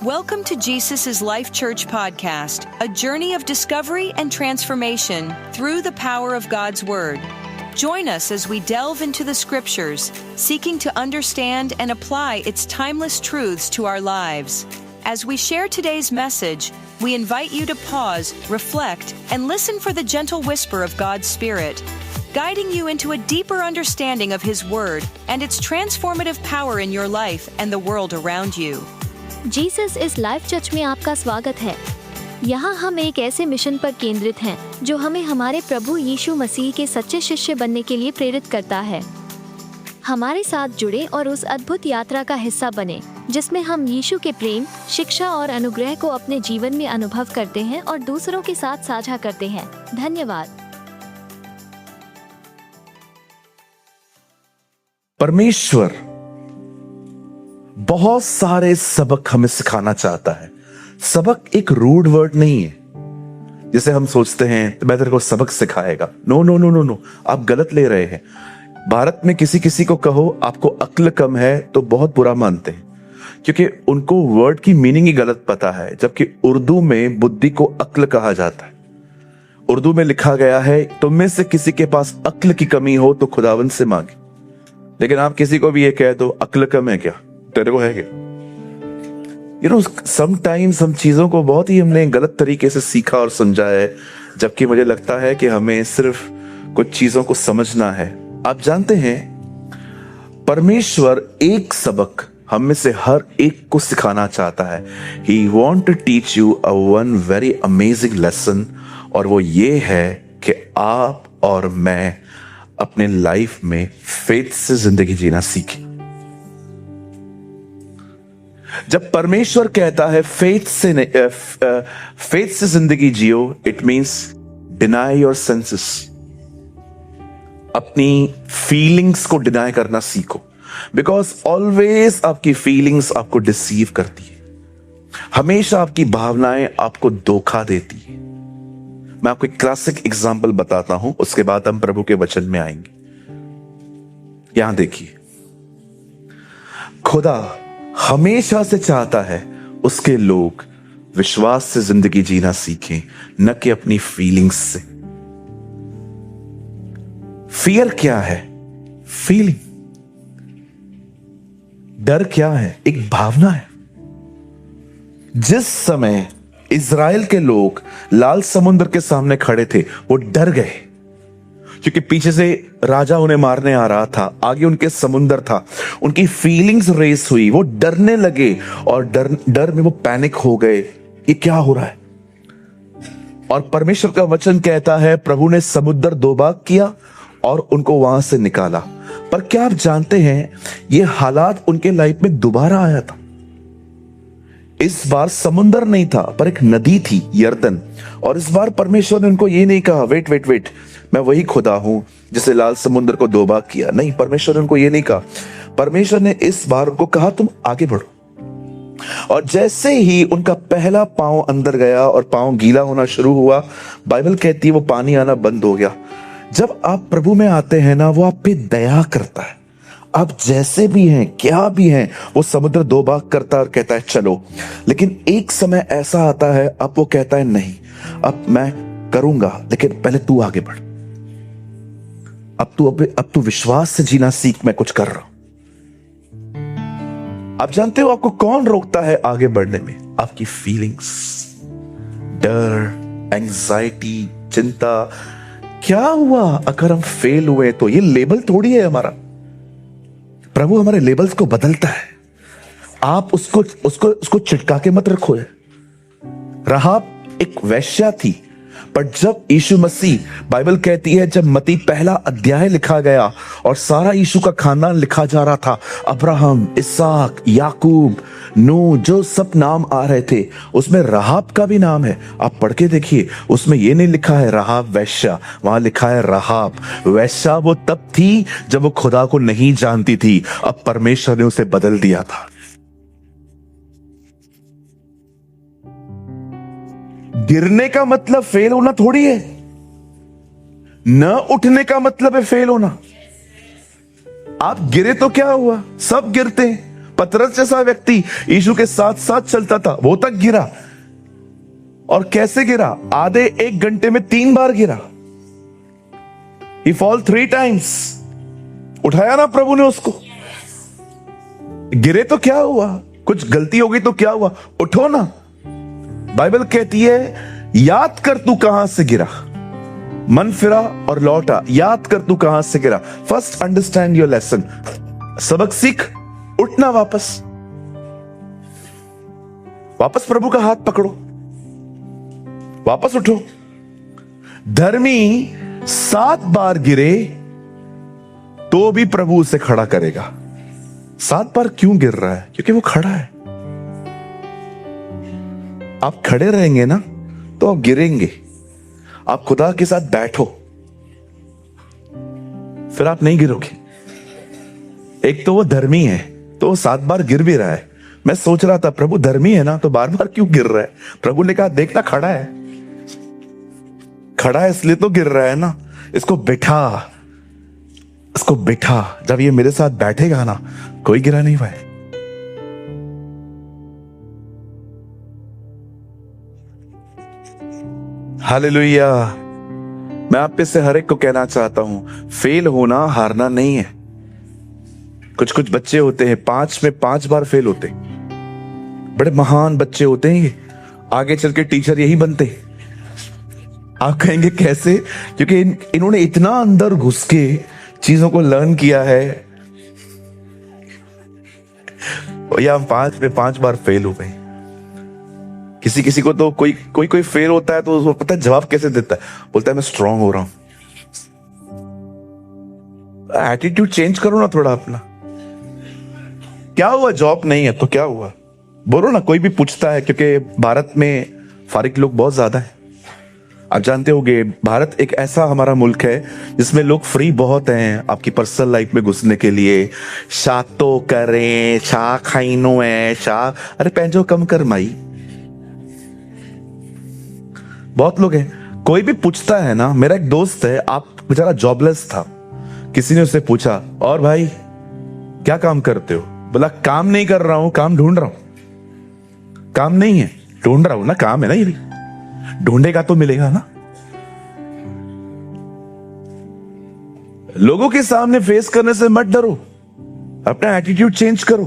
Welcome to Jesus' Life Church podcast, a journey of discovery and transformation through the power of God's Word. Join us as we delve into the Scriptures, seeking to understand and apply its timeless truths to our lives. As we share today's message, we invite you to pause, reflect, and listen for the gentle whisper of God's Spirit, guiding you into a deeper understanding of His Word and its transformative power in your life and the world around you. Jesus इस life church में आपका स्वागत है। यहाँ हम एक ऐसे mission पर केंद्रित हैं जो हमें हमारे प्रभु यीशु मसीह के सच्चे शिष्य बनने के लिए प्रेरित करता है। हमारे साथ जुड़े और उस अद्भुत यात्रा का हिस्सा बने जिसमें हम यीशु के प्रेम, शिक्षा और अनुग्रह को अपने जीवन में अनुभव करते हैं और दूसरों के साथ साझा करते हैं। धन्यवाद। परमेश्वर बहुत सारे सबक हमें सिखाना चाहता है। सबक एक रूड वर्ड नहीं है जैसे हम सोचते हैं तो मैं तेरे को सबक सिखाएगा। No no no no no, आप गलत ले रहे हैं। भारत में किसी को कहो आपको अक्ल कम है तो बहुत बुरा मानते हैं, क्योंकि उनको वर्ड की मीनिंग ही गलत पता है। जबकि उर्दू में बुद्धि को अक्ल कहा जाता है। उर्दू में लिखा गया है, तुम में से किसी के पास अक्ल की कमी हो तो खुदावंद से मांगे। लेकिन आप किसी को भी ये कह दो अक्ल कम है क्या, तेरे को है क्या? समटाइम्स हम चीजों को बहुत ही हमने गलत तरीके से सीखा और समझा है, जबकि मुझे लगता है कि हमें सिर्फ कुछ चीजों को समझना है। आप जानते हैं, परमेश्वर एक सबक हम में से हर एक को सिखाना चाहता है। He want to teach you a one very amazing lesson, और वो ये है कि आप और मैं अपने लाइफ में फेथ से जिंदगी जीना सीखें। जब परमेश्वर कहता है फेथ से जिंदगी जियो, it means deny your senses. अपनी फीलिंग्स को डिनाई करना सीखो, बिकॉज ऑलवेज आपकी फीलिंग्स आपको डिसीव करती है। हमेशा आपकी भावनाएं आपको धोखा देती है। मैं आपको एक क्लासिक एग्जांपल बताता हूं, उसके बाद हम प्रभु के वचन में आएंगे। यहां देखिए, खुदा हमेशा से चाहता है उसके लोग विश्वास से जिंदगी जीना सीखें, न कि अपनी फीलिंग्स से। फियर क्या है? फीलिंग। डर क्या है? एक भावना है। जिस समय इज़राइल के लोग लाल समुद्र के सामने खड़े थे, वो डर गए, क्योंकि पीछे से राजा उन्हें मारने आ रहा था, आगे उनके समुंदर था। उनकी फीलिंग्स रेस हुई, वो डरने लगे और डर में वो पैनिक हो गए, ये क्या हो रहा है। और परमेश्वर का वचन कहता है, प्रभु ने समुद्र दो भाग किया और उनको वहां से निकाला। पर क्या आप जानते हैं, ये हालात उनके लाइफ में दोबारा आया था। इस बार समुंदर नहीं था, पर एक नदी थी, यरदन। और इस बार परमेश्वर ने उनको ये नहीं कहा, वेट, मैं वही खुदा हूं जिसे लाल समुद्र को दो भाग किया। नहीं, परमेश्वर ने उनको ये नहीं कहा। परमेश्वर ने इस बार उनको कहा, तुम आगे बढ़ो। और जैसे ही उनका पहला पांव अंदर गया और पांव गीला होना शुरू हुआ, बाइबल कहती है वो पानी आना बंद हो गया। जब आप प्रभु में आते हैं ना, वो आप पे दया करता है। आप जैसे भी हैं, क्या भी हैं, वो समुद्र दो भाग करता है और कहता है चलो। लेकिन एक समय ऐसा आता है, अब वो कहता है नहीं, अब मैं करूंगा, लेकिन पहले तू आगे बढ़। अब तू विश्वास से जीना सीख, मैं कुछ कर रहा हूं। आप जानते हो आपको कौन रोकता है आगे बढ़ने में? आपकी फीलिंग्स, डर, एंजाइटी, चिंता। क्या हुआ अगर हम फेल हुए तो? ये लेबल थोड़ी है हमारा। प्रभु हमारे लेबल्स को बदलता है। आप उसको चिटका के मत रखो। राहाब एक वेश्या थी, पर जब यीशु मसीह, बाइबल कहती है जब मत्ती पहला अध्याय लिखा गया और सारा यीशु का खानदान लिखा जा रहा था, अब्राहम, इसहाक, याकूब, नूह, जो सब नाम आ रहे थे, उसमें राहाब का भी नाम है। आप पढ़ के देखिए, उसमें यह नहीं लिखा है राहाब वैश्या, वहां लिखा है राहाब वैश्या। वो तब थी जब वो खुदा को नहीं जानती थी। अब परमेश्वर ने उसे बदल दिया था। गिरने का मतलब फेल होना थोड़ी है। न उठने का मतलब है फेल होना। आप गिरे तो क्या हुआ, सब गिरते हैं, पतरस जैसा व्यक्ति यीशु के साथ साथ चलता था, वो तक गिरा। और कैसे गिरा? आधे 1 घंटे में 3 बार गिरा। He fall 3 times। उठाया ना प्रभु ने उसको। गिरे तो क्या हुआ? कुछ गलती हो गई तो क्या हुआ? उठो ना। बाइबल कहती है याद कर तू कहां से गिरा, मन फिरा और लौटा। याद कर तू कहां से गिरा। First understand your lesson. सबक सीख, उठना वापस प्रभु का हाथ पकड़ो, वापस उठो। धर्मी 7 बार गिरे तो भी प्रभु उसे खड़ा करेगा। 7 बार क्यों गिर रहा है? क्योंकि वो खड़ा है। आप खड़े रहेंगे ना तो आप गिरेंगे। आप खुदा के साथ बैठो, फिर आप नहीं गिरोगे। एक तो वो धर्मी है तो वो 7 बार गिर भी रहा है। मैं सोच रहा था प्रभु धर्मी है ना तो बार बार क्यों गिर रहा है? प्रभु ने कहा देखना खड़ा है, खड़ा है इसलिए तो गिर रहा है ना। इसको बिठा, इसको बिठा। जब ये मेरे साथ बैठेगा ना कोई गिरा नहीं पाए। हालेलुया। मैं आप में से हर एक को कहना चाहता हूं, फेल होना हारना नहीं है। कुछ कुछ बच्चे होते हैं 5 में 5 बार फेल होते, बड़े महान बच्चे होते हैं ये, आगे चल के टीचर यही बनते। आप कहेंगे कैसे? क्योंकि इन्होंने इतना अंदर घुस के चीजों को लर्न किया है। या हम 5 में 5 बार फेल हो गए। किसी किसी को तो कोई फेल होता है तो उसको पता है जवाब कैसे देता है, बोलता है मैं स्ट्रांग हो रहा हूं। एटीट्यूड चेंज करो ना थोड़ा अपना। क्या हुआ? जॉब नहीं है तो क्या हुआ? बोलो ना। कोई भी पूछता है, क्योंकि भारत में फारिग लोग बहुत ज्यादा है। आप जानते होंगे भारत एक ऐसा हमारा मुल्क है जिसमें लोग फ्री बहुत हैं आपकी पर्सनल लाइफ में घुसने के लिए। शाह तो करें, शाह खाइनो है, शाह अरे पैंजो कम कर माई। बहुत लोग हैं। कोई भी पूछता है ना, मेरा एक दोस्त है, आप बेचारा जॉबलेस था, किसी ने उससे पूछा और भाई क्या काम करते हो? बोला काम नहीं कर रहा हूं, काम ढूंढ रहा हूं। काम नहीं है, ढूंढ रहा हूं ना। काम है ना, ये भी ढूंढेगा तो मिलेगा ना। लोगों के सामने फेस करने से मत डरो, अपना एटीट्यूड चेंज करो।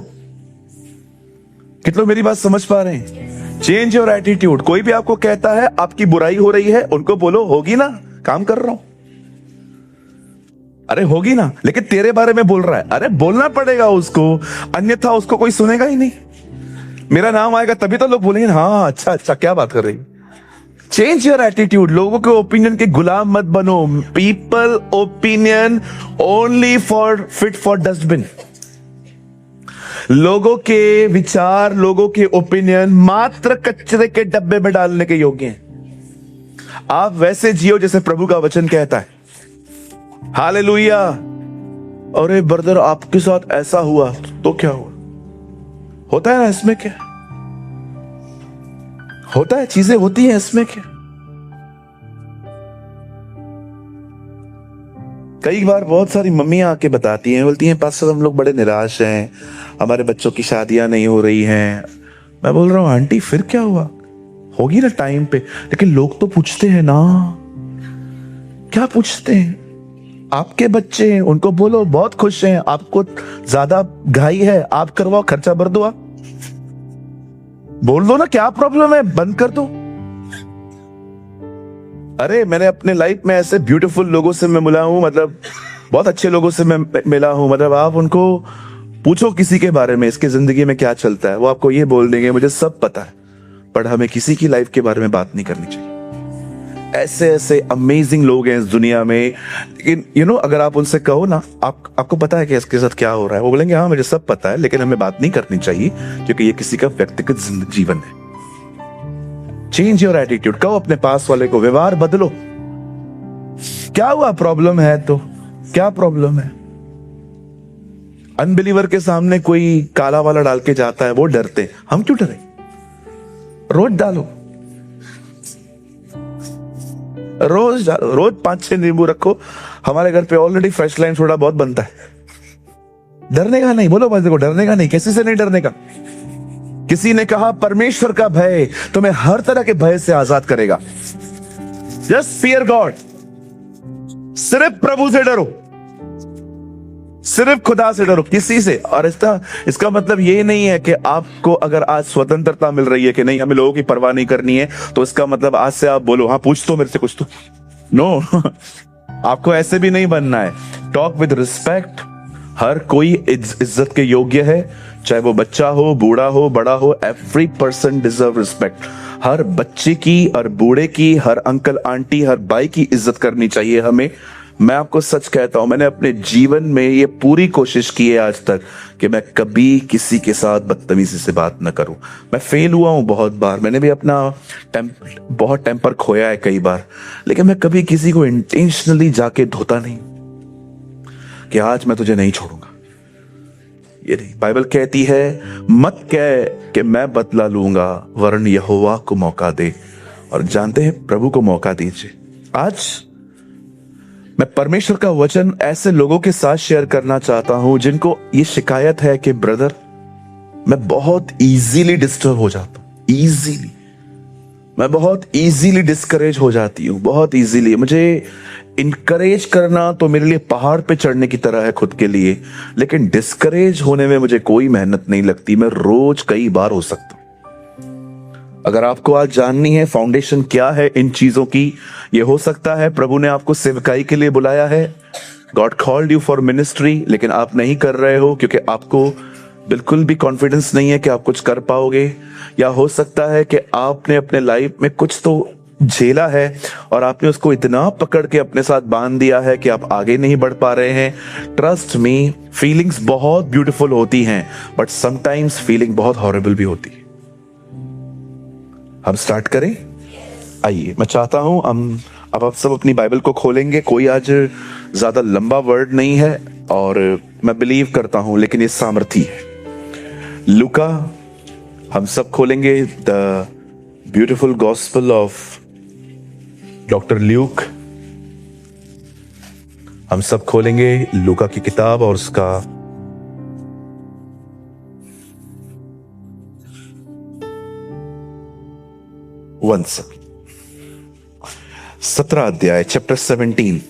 कितने लोग मेरी बात समझ पा रहे हैं? Change your attitude. कोई भी आपको कहता है आपकी बुराई हो रही है, उनको बोलो होगी ना, काम कर रहा हूं। अरे होगी ना, लेकिन तेरे बारे में बोल रहा है। अरे बोलना पड़ेगा उसको, अन्यथा उसको कोई सुनेगा ही नहीं। मेरा नाम आएगा तभी तो लोग बोलेंगे हाँ अच्छा क्या बात कर रही। Change your attitude. लोगों के ओपिनियन के गुलाम मत बनो। People opinion only for fit for dustbin. लोगों के विचार, लोगों के ओपिनियन मात्र कचरे के डब्बे में डालने के योग्य हैं। आप वैसे जियो जैसे प्रभु का वचन कहता है। हालेलुया। अरे ब्रदर आपके साथ ऐसा हुआ तो क्या हुआ? होता है ना, इसमें क्या होता है? चीजें होती हैं, इसमें क्या। कई बार बहुत सारी मम्मियां आके बताती हैं, बोलती हैं पास्टर हम लोग बड़े निराश हैं, हमारे बच्चों की शादियां नहीं हो रही हैं। मैं बोल रहा हूं आंटी फिर क्या हुआ? होगी ना टाइम पे। लेकिन लोग तो पूछते हैं ना। क्या पूछते हैं? आपके बच्चे हैं, उनको बोलो बहुत खुश हैं, आपको ज्यादा घाई है, आप करवाओ, खर्चा भर दो। आप बोल दो ना, क्या प्रॉब्लम है, बंद कर दो। अरे मैंने अपने लाइफ में ऐसे ब्यूटीफुल लोगों से मैं मिला हूं, मतलब बहुत अच्छे लोगों से मैं मिला हूं। मतलब आप उनको पूछो किसी के बारे में, इसकी जिंदगी में क्या चलता है, वो आपको ये बोल देंगे मुझे सब पता है। पर हमें किसी की लाइफ के बारे में बात नहीं करनी चाहिए। ऐसे ऐसे अमेजिंग लोग हैं इस दुनिया में, लेकिन अगर आप उनसे कहो ना आपको पता है कि इसके साथ क्या हो रहा है, वो बोलेंगे हाँ मुझे सब पता है, लेकिन हमें बात नहीं करनी चाहिए क्योंकि ये किसी का व्यक्तिगत जीवन है। Change your attitude. कहो अपने पास वाले को, व्यवहार बदलो। क्या हुआ? प्रॉब्लम है तो क्या प्रॉब्लम है? अनबिलीवर के सामने कोई काला वाला डाल के जाता है, वो डरते, हम क्यों डरे? रोज डालो, रोज डालो, रोज 5-6 नींबू रखो। हमारे घर पे ऑलरेडी फ्रेश लाइन सोडा बहुत बनता है। डरने का नहीं, बोलो बंदे को, डरने का नहीं, किसी से नहीं डरने का। किसी ने कहा परमेश्वर का भय तुम्हें हर तरह के भय से आजाद करेगा। जस्ट फियर गॉड, सिर्फ प्रभु से डरो, सिर्फ खुदा से डरो, किसी से। और इसका मतलब ये नहीं है कि आपको अगर आज स्वतंत्रता मिल रही है कि नहीं हमें लोगों की परवाह नहीं करनी है, तो इसका मतलब आज से आप बोलो हाँ पूछ तो मेरे से कुछ तो। नो आपको ऐसे भी नहीं बनना है। Talk with respect. हर कोई इज्जत के योग्य है, चाहे वो बच्चा हो, बूढ़ा हो, बड़ा हो। Every person deserve respect. हर बच्चे की और बूढ़े की, हर अंकल आंटी, हर भाई की इज्जत करनी चाहिए हमें। मैं आपको सच कहता हूं, मैंने अपने जीवन में ये पूरी कोशिश की है आज तक कि मैं कभी किसी के साथ बदतमीजी से बात न करूं। मैं फेल हुआ हूं बहुत बार, मैंने भी अपना बहुत टेम्पर खोया है कई बार, लेकिन मैं कभी किसी को इंटेंशनली जाके धोता नहीं कि आज मैं तुझे नहीं छोड़ूंगा। ये नहीं, बाइबल कहती है मत कह कि मैं बदला लूंगा, वरन यहोवा को मौका दे। और जानते हैं, प्रभु को मौका दीजिए। आज मैं परमेश्वर का वचन ऐसे लोगों के साथ शेयर करना चाहता हूं जिनको ये शिकायत है कि ब्रदर मैं बहुत इजीली डिस्टर्ब हो जाता हूं, इजीली मैं बहुत इजीली डिस्करेज हो जाती हूं, बहुत इजीली। मुझे इनकरेज करना तो मेरे लिए पहाड़ पे चढ़ने की तरह है खुद के लिए, लेकिन डिस्करेज होने में मुझे कोई मेहनत नहीं लगती। मैं रोज कई बार हो सकता हूं। अगर आपको आज जाननी है फाउंडेशन क्या है इन चीजों की, ये हो सकता है प्रभु ने आपको सेवकाई के लिए बुलाया है, God called you for ministry, लेकिन आप नहीं कर रहे हो क्योंकि आपको बिल्कुल भी कॉन्फिडेंस नहीं है कि आप कुछ कर पाओगे। या हो सकता है कि आपने अपने लाइफ में कुछ तो झेला है और आपने उसको इतना पकड़ के अपने साथ बांध दिया है कि आप आगे नहीं बढ़ पा रहे हैं। ट्रस्ट मी, फीलिंग्स बहुत ब्यूटीफुल होती हैं, बट समटाइम्स फीलिंग बहुत हॉरिबल भी होती है। हम स्टार्ट करें? आइए, मैं चाहता हूं अब आप सब अपनी बाइबल को खोलेंगे। कोई आज ज्यादा लंबा वर्ड नहीं है और मैं बिलीव करता हूं, लेकिन ये सामर्थी है। लूका, हम सब खोलेंगे the beautiful gospel of doctor Luke. हम सब खोलेंगे लूका की किताब और उसका 17 अध्याय, चैप्टर 17।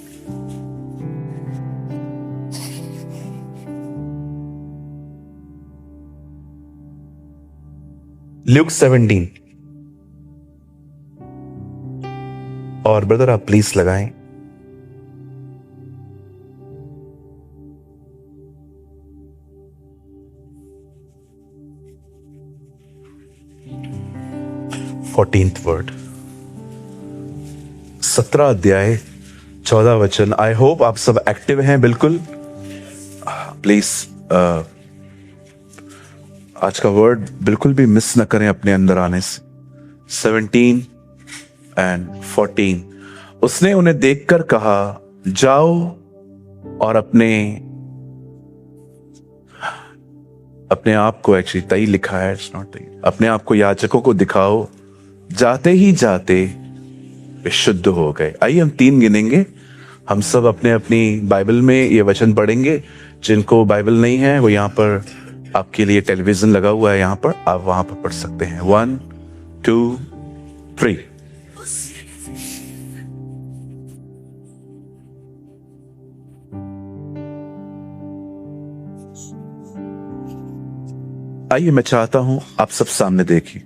ल्यूक 17। और ब्रदर आप प्लीज लगाएं। वर्ड 17 अध्याय 14 वचन। आई होप आप सब एक्टिव हैं। बिल्कुल प्लीज आज का वर्ड बिल्कुल भी मिस न करें अपने अंदर आने से। 17 and 14। उसने उन्हें देखकर कहा, जाओ और अपने आप को, एक्चुअली तई लिखा है, इट्स नॉट तई, अपने आप को याजकों को दिखाओ। जाते ही जाते वे शुद्ध हो गए। आइए हम 3 गिनेंगे। हम सब अपने अपनी बाइबल में ये वचन पढ़ेंगे। जिनको बाइबल नहीं है वो यहाँ पर आपके लिए टेलीविजन लगा हुआ है, यहाँ पर आप वहां पर पढ़ सकते हैं। 1 2 3। आइए, मैं चाहता हूं आप सब सामने देखिए।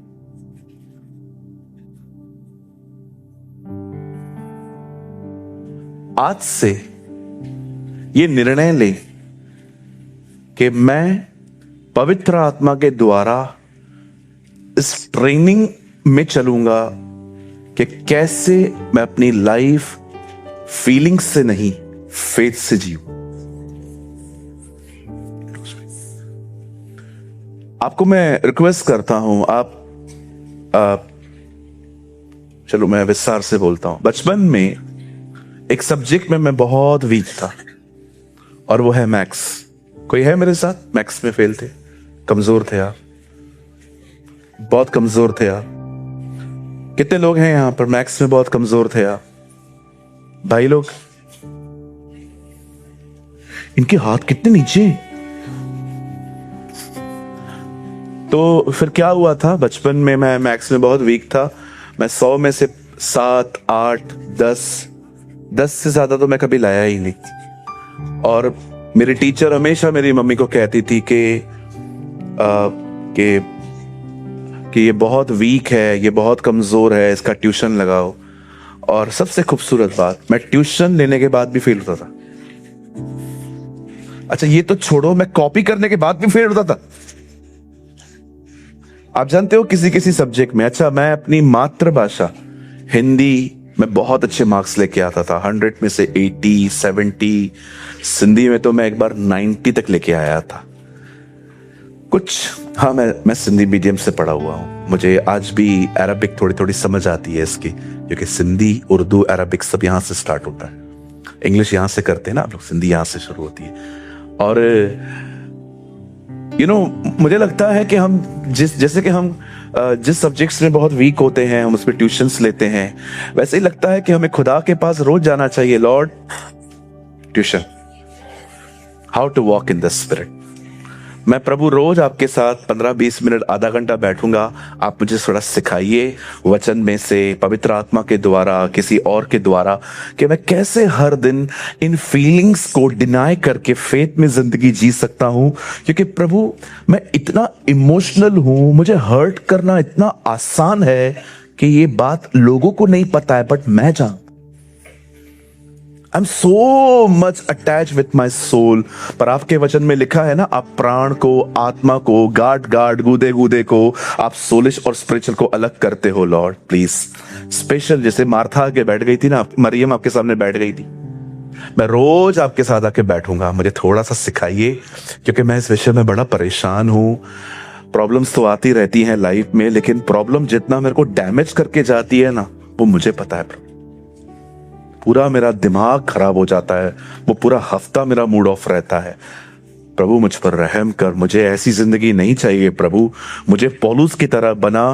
आज से ये निर्णय लें कि मैं पवित्र आत्मा के द्वारा इस ट्रेनिंग में चलूंगा कि कैसे मैं अपनी लाइफ फीलिंग्स से नहीं, फेथ से जीऊं। आपको मैं रिक्वेस्ट करता हूं, आप चलो मैं विस्तार से बोलता हूं। बचपन में एक सब्जेक्ट में मैं बहुत वीक था और वो है मैथ्स। कोई है मेरे साथ? मैथ्स में फेल थे, कमजोर थे आप, बहुत कमजोर थे आप। कितने लोग हैं यहां पर मैथ्स में बहुत कमजोर थे आप? भाई लोग, इनके हाथ कितने नीचे। तो फिर क्या हुआ था, बचपन में मैं मैथ्स में बहुत वीक था। मैं 100 में से 7, 8, 10 से ज्यादा तो मैं कभी लाया ही नहीं। और मेरी टीचर हमेशा मेरी मम्मी को कहती थी कि ये बहुत वीक है, ये बहुत कमजोर है, इसका ट्यूशन लगाओ। और सबसे खूबसूरत बात, मैं ट्यूशन लेने के बाद भी फेल होता था। अच्छा ये तो छोड़ो, मैं कॉपी करने के बाद भी फेल होता था। आप जानते हो किसी किसी सब्जेक्ट में, अच्छा मैं अपनी मातृभाषा हिंदी में बहुत अच्छे मार्क्स लेके आता था, 100 में से 80, 70। सिंधी में तो मैं एक बार 90 तक लेके आया था। हाँ मैं सिंधी मीडियम से पढ़ा हुआ हूँ, मुझे आज भी अरबिक थोड़ी थोड़ी समझ आती है इसकी, क्योंकि सिंधी, उर्दू, अरबिक सब यहाँ से स्टार्ट होता है। इंग्लिश यहाँ से करते हैं ना आप लोग, सिंधी यहाँ से शुरू होती है। और मुझे लगता है कि हम जिस सब्जेक्ट्स में बहुत वीक होते हैं हम उसमें ट्यूशंस लेते हैं, वैसे ही लगता है कि हमें खुदा के पास रोज जाना चाहिए। Lord, tuition, how to walk in the spirit. मैं प्रभु रोज आपके साथ 15-20 मिनट, आधा घंटा बैठूंगा, आप मुझे थोड़ा सिखाइए वचन में से, पवित्र आत्मा के द्वारा, किसी और के द्वारा, कि मैं कैसे हर दिन इन फीलिंग्स को डिनाई करके फेथ में जिंदगी जी सकता हूं। क्योंकि प्रभु मैं इतना इमोशनल हूं, मुझे हर्ट करना इतना आसान है कि ये बात लोगों को नहीं पता है, बट मैं जानता। I'm so much attached with my soul। पर आपके वचन में लिखा है ना, आप प्राण को, आत्मा को, गाड गूदे को आप सोलिश और स्पिरिचुअल को अलग करते हो। लॉर्ड प्लीज, स्पेशल जैसे मार्था आके बैठ गई थी ना, मरियम आपके सामने बैठ गई थी, मैं रोज आपके साथ आके बैठूंगा, मुझे थोड़ा सा सिखाइए, क्योंकि मैं इस विषय में बड़ा परेशान हूं। प्रॉब्लम्स तो आती रहती हैं लाइफ में, लेकिन प्रॉब्लम जितना मेरे को डैमेज करके जाती है ना, वो मुझे पता है। पूरा मेरा दिमाग खराब हो जाता है, वो पूरा हफ्ता मेरा मूड ऑफ रहता है। प्रभु मुझ पर रहम कर, मुझे ऐसी जिंदगी नहीं चाहिए प्रभु। मुझे पौलुस की तरह बना,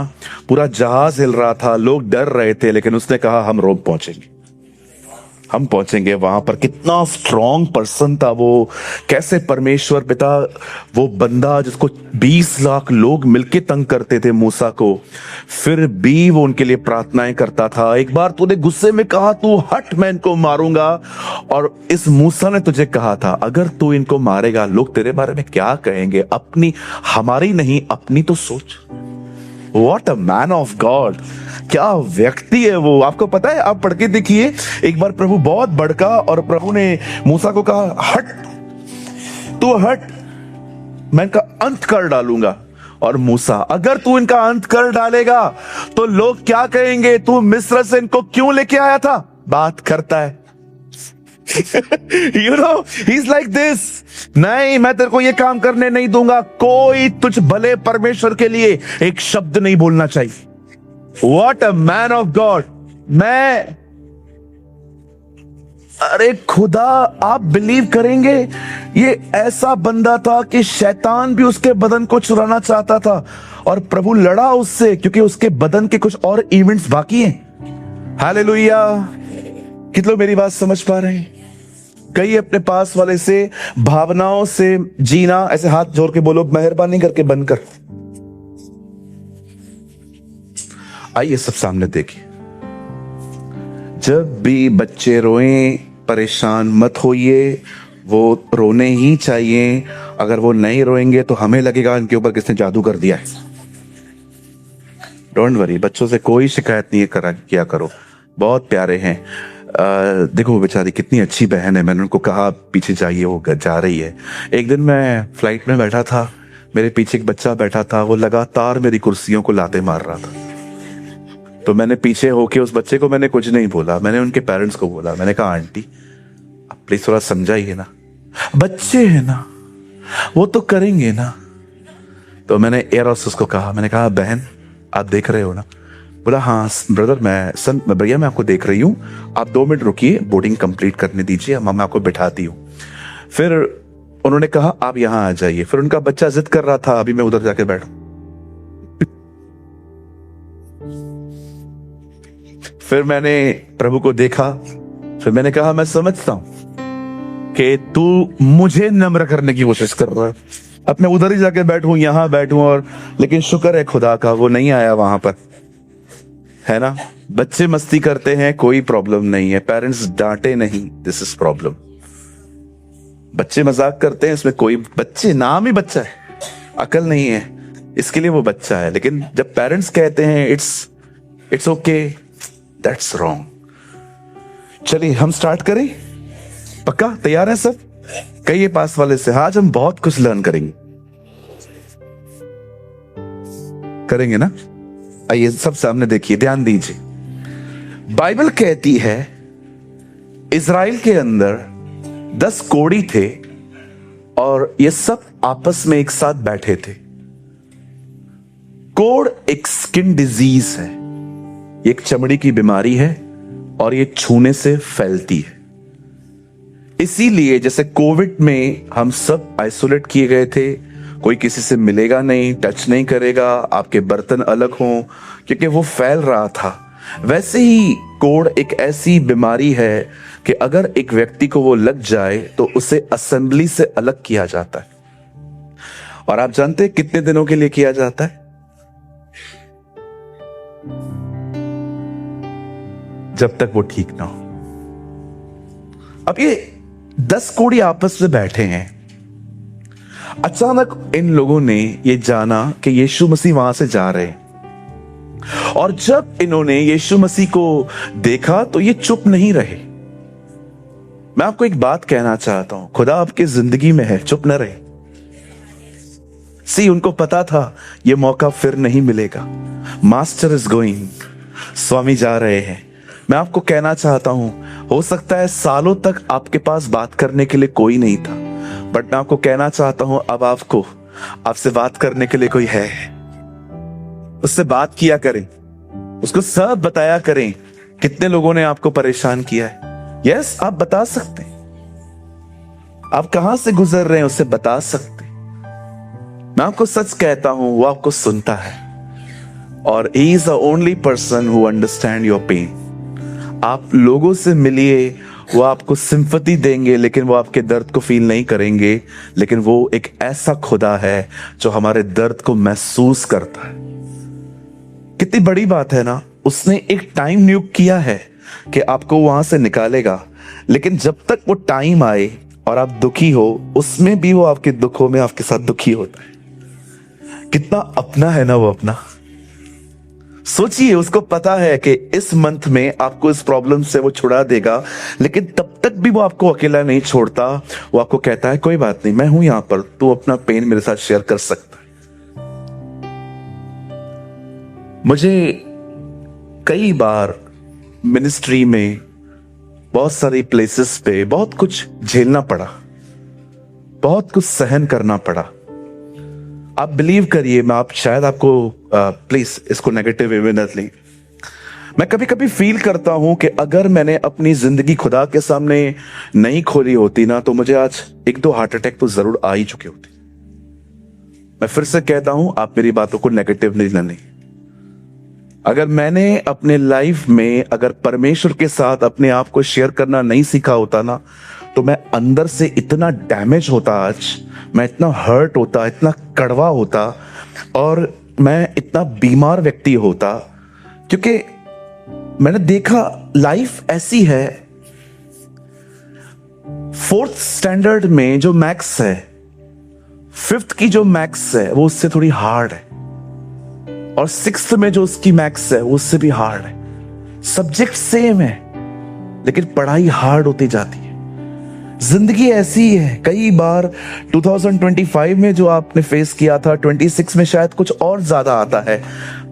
पूरा जहाज हिल रहा था, लोग डर रहे थे, लेकिन उसने कहा हम रोम पहुंचेंगे, हम पहुंचेंगे वहां पर। कितना स्ट्रॉन्ग पर्सन था वो, कैसे परमेश्वर पिता, वो बंदा जिसको 20 लाख लोग मिलके तंग करते थे मूसा को, फिर भी वो उनके लिए प्रार्थनाएं करता था। एक बार तूने गुस्से में कहा तू हट, मैं इनको मारूंगा, और इस मूसा ने तुझे कहा था अगर तू इनको मारेगा लोग तेरे बारे में क्या कहेंगे, अपनी, हमारी नहीं अपनी तो सोच। What a man of God, क्या व्यक्ति है वो। आपको पता है, आप पढ़ के देखिए, एक बार प्रभु बहुत भड़का और प्रभु ने मूसा को कहा हट, तू हट, मैं इनका अंत कर डालूंगा। और मूसा, अगर तू इनका अंत कर डालेगा तो लोग क्या कहेंगे, तू मिस्र से इनको क्यों लेके आया था। बात करता है he's like this, नहीं मैं तेरे को ये काम करने नहीं दूंगा। कोई तुझ भले परमेश्वर के लिए एक शब्द नहीं बोलना चाहिए। What a man of God। अरे खुदा, आप बिलीव करेंगे, ये ऐसा बंदा था कि शैतान भी उसके बदन को चुराना चाहता था, और प्रभु लड़ा उससे, क्योंकि उसके बदन के कुछ और इवेंट्स बाकी हैं। हालेलुया। कितने लोग मेरी बात समझ पा रहे हैं? कई अपने पास वाले से भावनाओं से जीना, ऐसे हाथ जोड़ के बोलो मेहरबानी करके बंद कर। आइए सब सामने देखिए। जब भी बच्चे रोएं, परेशान मत होइए, वो रोने ही चाहिए। अगर वो नहीं रोएंगे तो हमें लगेगा इनके ऊपर किसने जादू कर दिया है। डोंट वरी, बच्चों से कोई शिकायत नहीं किया करो, बहुत प्यारे हैं। देखो वो बेचारी कितनी अच्छी बहन है, मैंने उनको कहा पीछे जाइए, वो जा रही है। एक दिन मैं फ्लाइट में बैठा था, मेरे पीछे एक बच्चा बैठा था, वो लगातार मेरी कुर्सियों को लाते मार रहा था। तो मैंने पीछे होके उस बच्चे को मैंने कुछ नहीं बोला, मैंने उनके पेरेंट्स को बोला, मैंने कहा आंटी आप प्लीज थोड़ा समझाइए ना, बच्चे हैं ना, वो तो करेंगे ना। तो मैंने एयर होस्टेस को कहा, मैंने कहा बहन आप देख रहे हो ना। बोला हाँ ब्रदर, भैया मैं आपको देख रही हूँ, आप 2 मिनट रुकिए, बोर्डिंग कंप्लीट करने दीजिए, मैं आपको बिठाती हूँ। फिर उन्होंने कहा आप यहाँ आ जाइए। फिर उनका बच्चा जिद कर रहा था अभी मैं उधर जाके बैठूं। फिर मैंने प्रभु को देखा, फिर मैंने कहा मैं समझता हूं कि तू मुझे नम्र करने की कोशिश कर रहा है, अब मैं उधर ही जाके बैठूं, यहां बैठूं, और लेकिन शुक्र है खुदा का वो नहीं आया वहां पर, है ना। बच्चे मस्ती करते हैं, कोई प्रॉब्लम नहीं है, पेरेंट्स डांटे नहीं, दिस इज प्रॉब्लम। बच्चे मजाक करते हैं, इसमें कोई, बच्चे नाम ही बच्चा है, अकल नहीं है, इसके लिए वो बच्चा है। लेकिन जब पेरेंट्स कहते हैं इट्स ओके, दैट्स रॉन्ग। चलिए हम स्टार्ट करें, पक्का तैयार है सब? कहिए पास वाले से, आज हम बहुत कुछ लर्न करेंगे ना। आइए सब सामने देखिए, ध्यान दीजिए। बाइबल कहती है इज़राइल के अंदर 10 कोढ़ी थे और ये सब आपस में एक साथ बैठे थे। कोढ़ एक स्किन डिजीज है, ये एक चमड़ी की बीमारी है और ये छूने से फैलती है। इसीलिए जैसे कोविड में हम सब आइसोलेट किए गए थे, कोई किसी से मिलेगा नहीं, टच नहीं करेगा, आपके बर्तन अलग हों, क्योंकि वो फैल रहा था। वैसे ही कोढ़ एक ऐसी बीमारी है कि अगर एक व्यक्ति को वो लग जाए तो उसे असेंबली से अलग किया जाता है। और आप जानते हैं कितने दिनों के लिए किया जाता है? जब तक वो ठीक ना हो। अब ये 10 कोढ़ी आपस में बैठे हैं। अचानक इन लोगों ने ये जाना कि यीशु मसीह वहां से जा रहे हैं, और जब इन्होंने यीशु मसीह को देखा तो ये चुप नहीं रहे। मैं आपको एक बात कहना चाहता हूं, खुदा आपकी जिंदगी में है, चुप न रहे। उनको पता था ये मौका फिर नहीं मिलेगा। मास्टर इज गोइंग, स्वामी जा रहे हैं। मैं आपको कहना चाहता हूं, हो सकता है सालों तक आपके पास बात करने के लिए कोई नहीं था, बट मैं आपको कहना चाहता हूं अब आपसे बात करने के लिए कोई है। उससे बात किया करें, उसको सब बताया करें। कितने लोगों ने आपको परेशान किया है, यस आप बता सकते हैं। आप कहां से गुजर रहे हैं उससे बता सकते हैं। मैं आपको सच कहता हूं, वो आपको सुनता है, और he is the only person who understand your pain. आप लोगों से मिलिए, वो आपको सिंपैथी देंगे, लेकिन वो आपके दर्द को फील नहीं करेंगे। लेकिन वो एक ऐसा खुदा है जो हमारे दर्द को महसूस करता है। कितनी बड़ी बात है ना। उसने एक टाइम नियुक्त किया है कि आपको वहां से निकालेगा, लेकिन जब तक वो टाइम आए और आप दुखी हो, उसमें भी वो आपके दुखों में आपके साथ दुखी होता है। कितना अपना है ना वो अपना। सोचिए, उसको पता है कि इस मंथ में आपको इस प्रॉब्लम से वो छुड़ा देगा, लेकिन तब तक भी वो आपको अकेला नहीं छोड़ता। वो आपको कहता है कोई बात नहीं, मैं हूं यहां पर, तू अपना पेन मेरे साथ शेयर कर सकता है। मुझे कई बार मिनिस्ट्री में बहुत सारी प्लेसेस पे बहुत कुछ झेलना पड़ा, बहुत कुछ सहन करना पड़ा। आप बिलीव करिए, मैं शायद आपको प्लीज इसको नेगेटिव वे में न लें। मैं कभी कभी फील करता हूं कि अगर मैंने अपनी जिंदगी खुदा के सामने नहीं खोली होती ना, तो मुझे आज 1-2 हार्ट अटैक तो जरूर आ ही चुके होते। मैं फिर से कहता हूं, आप मेरी बातों को नेगेटिव नहीं लें। अगर मैंने अपने लाइफ में अगर परमेश्वर के साथ अपने आप को शेयर करना नहीं सीखा होता ना, तो मैं अंदर से इतना डैमेज होता, आज मैं इतना हर्ट होता, इतना कड़वा होता, और मैं इतना बीमार व्यक्ति होता। क्योंकि मैंने देखा लाइफ ऐसी है, 4th स्टैंडर्ड में जो मैथ्स है, 5th की जो मैथ्स है वो उससे थोड़ी हार्ड है, और 6th में जो उसकी मैथ्स है वो उससे भी हार्ड है। सब्जेक्ट सेम है, लेकिन पढ़ाई हार्ड होती जाती है। जिंदगी ऐसी है। कई बार 2025 में जो आपने फेस किया था, 26 में शायद कुछ और ज्यादा आता है।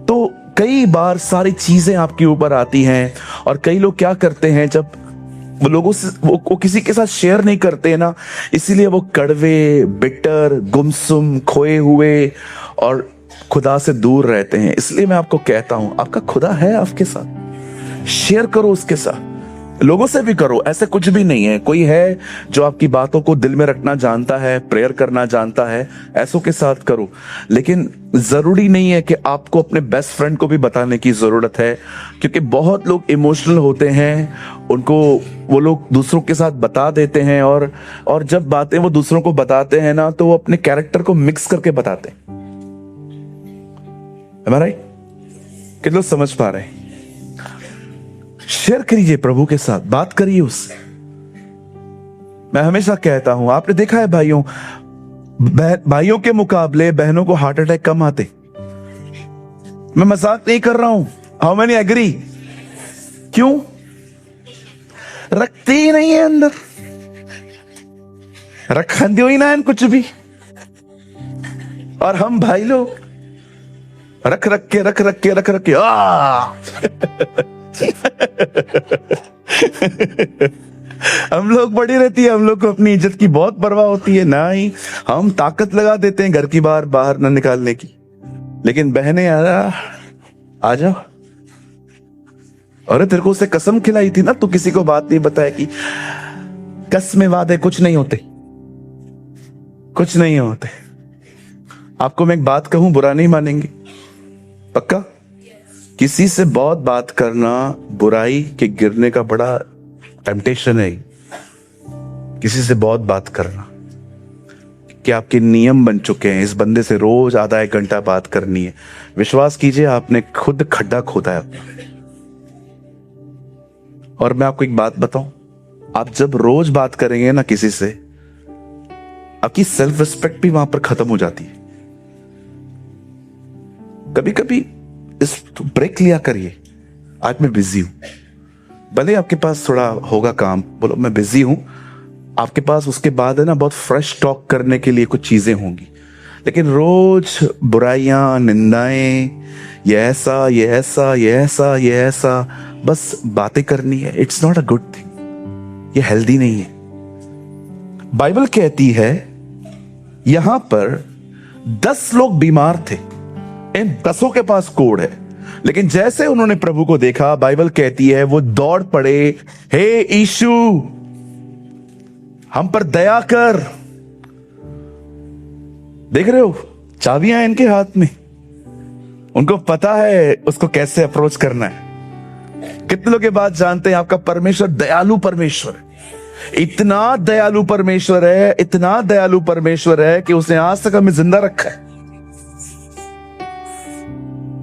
तो कई बार सारी चीजें आपके ऊपर आती हैं, और कई लोग क्या करते हैं, जब वो लोगों से वो किसी के साथ शेयर नहीं करते हैं ना, इसीलिए वो कड़वे, बिटर, गुमसुम, खोए हुए और खुदा से दूर रहते हैं। इसलिए मैं आपको कहता हूं, आपका खुदा है आपके साथ, शेयर करो उसके साथ। लोगों से भी करो, ऐसे कुछ भी नहीं है। कोई है जो आपकी बातों को दिल में रखना जानता है, प्रेयर करना जानता है, ऐसों के साथ करो। लेकिन जरूरी नहीं है कि आपको अपने बेस्ट फ्रेंड को भी बताने की जरूरत है, क्योंकि बहुत लोग इमोशनल होते हैं, उनको वो लोग दूसरों के साथ बता देते हैं, और जब बातें वो दूसरों को बताते हैं ना, तो वो अपने कैरेक्टर को मिक्स करके बताते हैं। हमारा कितने लोग समझ पा रहे हैं? शेयर करिए प्रभु के साथ, बात करिए उससे। मैं हमेशा कहता हूं, आपने देखा है भाइयों के मुकाबले बहनों को हार्ट अटैक कम आते। मैं मजाक नहीं कर रहा हूं। How many agree? क्यों? रखती ही नहीं है अंदर, रखा दो ही ना है कुछ भी। और हम भाई लोग रख के हम लोग बड़ी रहती है, हम लोग को अपनी इज्जत की बहुत परवाह होती है ना ही, हम ताकत लगा देते हैं घर की बाहर न निकालने की। लेकिन बहनें आ जाओ, अरे तेरे को उससे कसम खिलाई थी ना, तू किसी को बात नहीं बताया कि कसमें वादे कुछ नहीं होते, कुछ नहीं होते। आपको मैं एक बात कहूं, बुरा नहीं मानेंगे? पक्का? किसी से बहुत बात करना बुराई के गिरने का बड़ा टेम्पटेशन है। किसी से बहुत बात करना कि आपके नियम बन चुके हैं, इस बंदे से रोज आधा एक घंटा बात करनी है। विश्वास कीजिए, आपने खुद खड्डा खोदा है अपना। और मैं आपको एक बात बताऊं, आप जब रोज बात करेंगे ना किसी से, आपकी सेल्फ रिस्पेक्ट भी वहां पर खत्म हो जाती है। कभी कभी इस ब्रेक लिया करिए। आज मैं बिजी हूं, भले आपके पास थोड़ा होगा काम, बोलो मैं बिजी हूं। आपके पास उसके बाद है ना बहुत फ्रेश टॉक करने के लिए कुछ चीजें होंगी। लेकिन रोज बुराइयां, निंदाएं, ये ऐसा, ये ऐसा, ये ऐसा, ये ऐसा, बस बातें करनी है, it's not a good thing. ये हेल्दी नहीं है। बाइबल कहती है यहां पर 10 लोग बीमार थे, इन 10 के पास कोढ़ है, लेकिन जैसे उन्होंने प्रभु को देखा, बाइबल कहती है वो दौड़ पड़े, हे यीशु हम पर दया कर। देख रहे हो, चाबियां इनके हाथ में, उनको पता है उसको कैसे अप्रोच करना है। कितने लोग ये बात जानते हैं? आपका परमेश्वर दयालु परमेश्वर है, इतना दयालु परमेश्वर है, इतना दयालु परमेश्वर है कि उसने आज तक हमें जिंदा रखा है।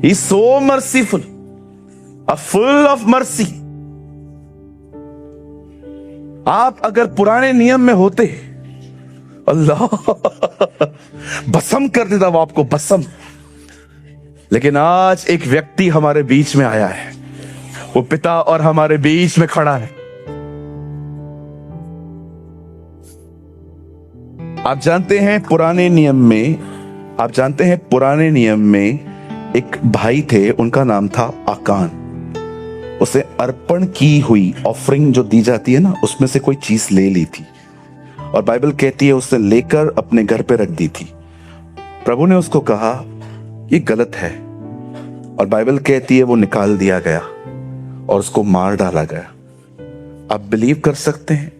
He's so merciful, full of mercy. आप अगर पुराने नियम में होते, अल्लाह भस्म कर देता वो आपको, भस्म। लेकिन आज एक व्यक्ति हमारे बीच में आया है, वो पिता और हमारे बीच में खड़ा है। आप जानते हैं पुराने नियम में एक भाई थे, उनका नाम था आकान। उसे अर्पण की हुई ऑफरिंग जो दी जाती है ना, उसमें से कोई चीज ले ली थी, और बाइबल कहती है उसने लेकर अपने घर पे रख दी थी। प्रभु ने उसको कहा ये गलत है, और बाइबल कहती है वो निकाल दिया गया और उसको मार डाला गया। आप बिलीव कर सकते हैं,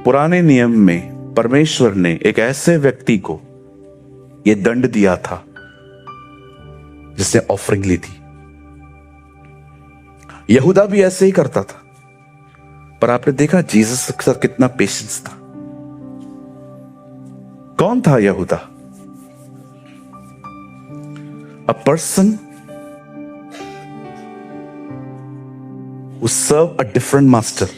पुराने नियम में परमेश्वर ने एक ऐसे व्यक्ति को यह दंड दिया था जिसने ऑफरिंग ली थी। यहूदा भी ऐसे ही करता था, पर आपने देखा जीसस के साथ कितना पेशेंस था। कौन था यहूदा? A person who serve a different master.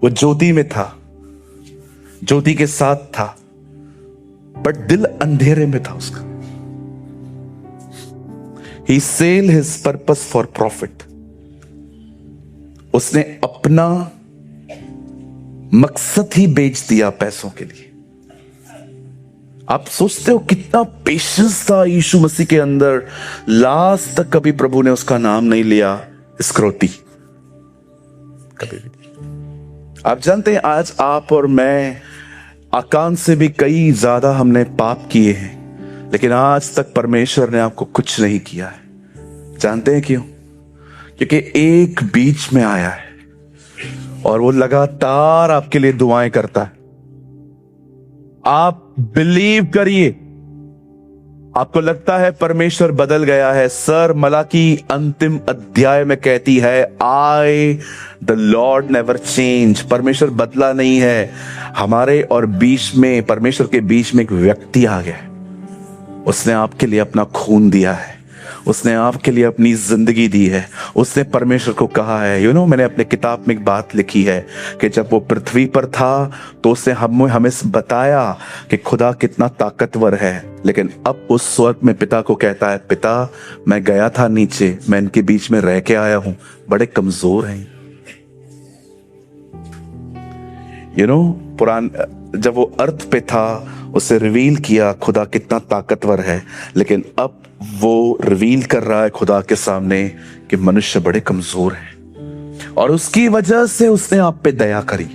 वो ज्योति में था, ज्योति के साथ था, बट दिल अंधेरे में था उसका। He sold his purpose for profit. उसने अपना मकसद ही बेच दिया पैसों के लिए। आप सोचते हो कितना पेशेंस था यीशु मसीह के अंदर। लास्ट तक कभी प्रभु ने उसका नाम नहीं लिया, इस्करियोती, कभी भी। आप जानते हैं आज आप और मैं, आकान से भी कई ज्यादा हमने पाप किए हैं, लेकिन आज तक परमेश्वर ने आपको कुछ नहीं किया है। जानते हैं क्यों? क्योंकि एक बीच में आया है और वो लगातार आपके लिए दुआएं करता है। आप बिलीव करिए। आपको लगता है परमेश्वर बदल गया है, सर मलाकी अंतिम अध्याय में कहती है, I the Lord never change. परमेश्वर बदला नहीं है। हमारे और बीच में, परमेश्वर के बीच में एक व्यक्ति आ गया है। उसने आपके लिए अपना खून दिया है, उसने आपके लिए अपनी जिंदगी दी है। उसने परमेश्वर को कहा है, मैंने अपने किताब में एक बात लिखी है कि जब वो पृथ्वी पर था तो उसने हमें बताया कि खुदा कितना ताकतवर है, लेकिन अब उस वक्त में पिता को कहता है, पिता मैं गया था नीचे, मैं इनके बीच में रह के आया हूं, बड़े कमजोर हैं। जब वो अर्थ पे था उसे रिवील किया खुदा कितना ताकतवर है, लेकिन अब वो रिवील कर रहा है खुदा के सामने कि मनुष्य बड़े कमजोर हैं और उसकी वजह से उसने आप पे दया करी।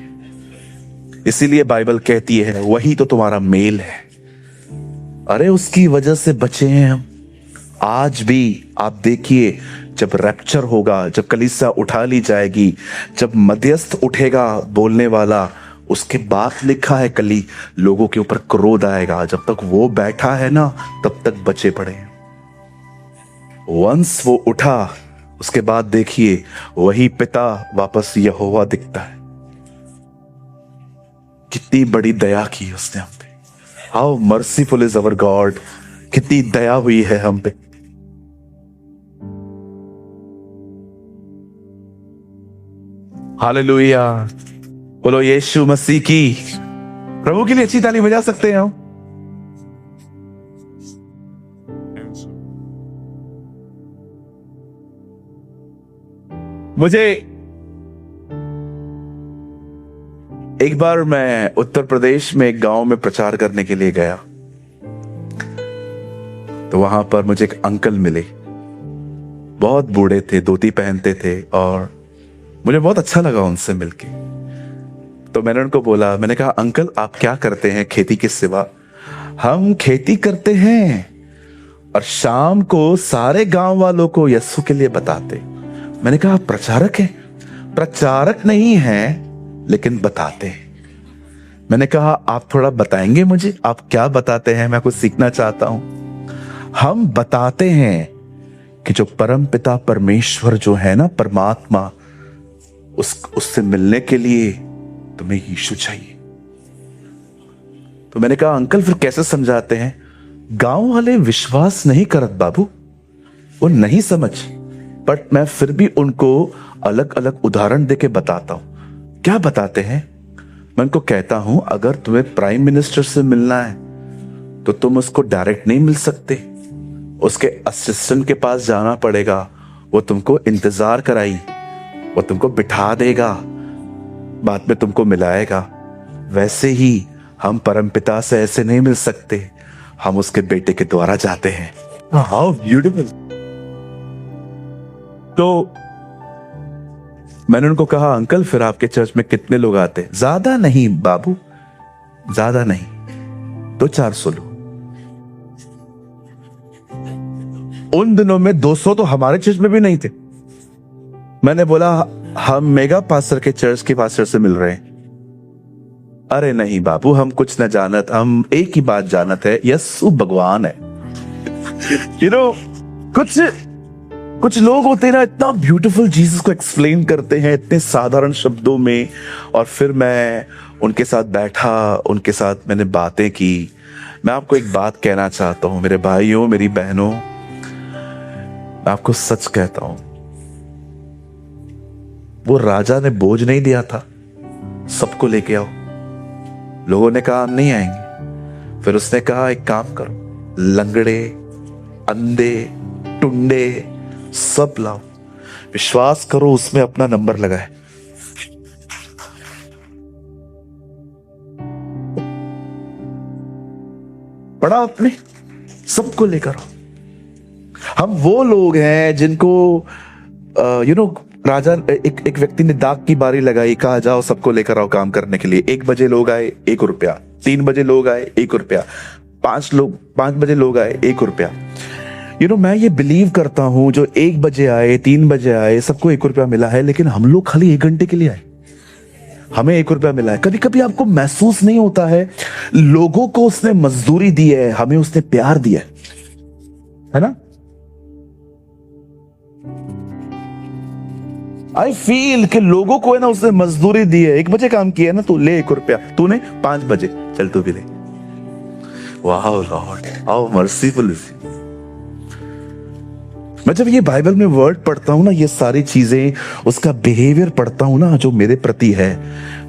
इसीलिए बाइबल कहती है वही तो तुम्हारा मेल है। अरे उसकी वजह से बचे हैं हम। आज भी आप देखिए, जब रैप्चर होगा, जब कलीसिया उठा ली जाएगी, जब मध्यस्थ उठेगा बोलने वाला, उसके बाद लिखा है कली लोगों के ऊपर क्रोध आएगा। जब तक वो बैठा है ना तब तक बचे पड़े हैं। वंस वो उठा उसके बाद देखिए वही पिता वापस यहोवा दिखता है। कितनी बड़ी दया की उसने हम पे। How merciful is our God. कितनी दया हुई है हम पे। हालेलुया। बोलो यीशु मसीह की। प्रभु के लिए अच्छी ताली बजा सकते हैं हम। मुझे एक बार मैं उत्तर प्रदेश में एक गांव में प्रचार करने के लिए गया, तो वहां पर मुझे एक अंकल मिले। बहुत बूढ़े थे, धोती पहनते थे और मुझे बहुत अच्छा लगा उनसे मिलके। तो मैंने उनको बोला, मैंने कहा अंकल आप क्या करते हैं खेती के सिवा? हम खेती करते हैं और शाम को सारे गांव वालों को यीशु के लिए बताते। मैंने कहा आप प्रचारक हैं? प्रचारक नहीं हैं लेकिन बताते हैं। मैंने कहा आप थोड़ा बताएंगे मुझे, आप क्या बताते हैं? मैं कुछ सीखना चाहता हूं। हम बताते हैं कि जो परम पिता परमेश्वर जो है ना, परमात्मा, उससे मिलने के लिए तुम्हें यीशु चाहिए। तो मैंने कहा अंकल फिर कैसे समझाते हैं? गांव वाले विश्वास नहीं करत बाबू, वो नहीं समझ, बट मैं फिर भी उनको अलग अलग उदाहरण देके बताता हूं। क्या बताते हैं? मैं उनको कहता हूं अगर तुम्हें प्राइम मिनिस्टर से मिलना है तो तुम उसको डायरेक्ट नहीं मिल सकते, उसके असिस्टेंट के पास जाना पड़ेगा। वो तुमको इंतजार कराई, वो तुमको बिठा देगा, बाद में तुमको मिलाएगा। वैसे ही हम परमपिता से ऐसे नहीं मिल सकते, हम उसके बेटे के द्वारा जाते हैं। How beautiful. तो मैंने उनको कहा अंकल फिर आपके चर्च में कितने लोग आते हैं? ज्यादा नहीं बाबू, ज्यादा नहीं, 200-400 लोग। उन दिनों में 200 तो हमारे चर्च में भी नहीं थे। मैंने बोला हम मेगा पास्टर के चर्च के पास्टर से मिल रहे हैं। अरे नहीं बाबू, हम कुछ न जानत, हम एक ही बात जानत है, यीशु भगवान है। कुछ लोग होते हैं ना, इतना ब्यूटीफुल जीसस को एक्सप्लेन करते हैं इतने साधारण शब्दों में। और फिर मैं उनके साथ बैठा, उनके साथ मैंने बातें की। मैं आपको एक बात कहना चाहता हूं मेरे भाइयों, मेरी बहनों, मैं आपको सच कहता हूं, वो राजा ने बोझ नहीं दिया था सबको लेके आओ। लोगों ने कहा हम नहीं आएंगे। फिर उसने कहा एक काम करो, लंगड़े, अंधे, टुंडे सब लाओ। विश्वास करो उसमें अपना नंबर लगाए। पढ़ा आपने? सबको लेकर आओ। हम वो लोग हैं जिनको राजा, एक व्यक्ति ने दाग की बारी लगाई, कहा जाओ सबको लेकर आओ काम करने के लिए। 1 बजे लोग आए 1 रुपया, 3 बजे लोग आए 1 रुपया, 5 बजे लोग आए 1 रुपया। मैं ये बिलीव करता हूं, जो 1 बजे आए, 3 बजे आए, सबको 1 रुपया मिला है, लेकिन हम लोग खाली 1 घंटे के लिए आए, हमें 1 रुपया मिला है। कभी कभी आपको महसूस नहीं होता है, लोगों को उसने मजदूरी दी है, हमें उसने प्यार दिया है ना? आई फील कि लोगों को है ना उसने मजदूरी दी है। 1 बजे काम किया है ना, तू ले 1 रुपया, तूने 5 बजे, चल तू भी ले। वाह Lord, how merciful is he. मैं जब ये बाइबल में वर्ड पढ़ता हूं ना, ये सारी चीजें, उसका बिहेवियर पढ़ता हूं ना जो मेरे प्रति है,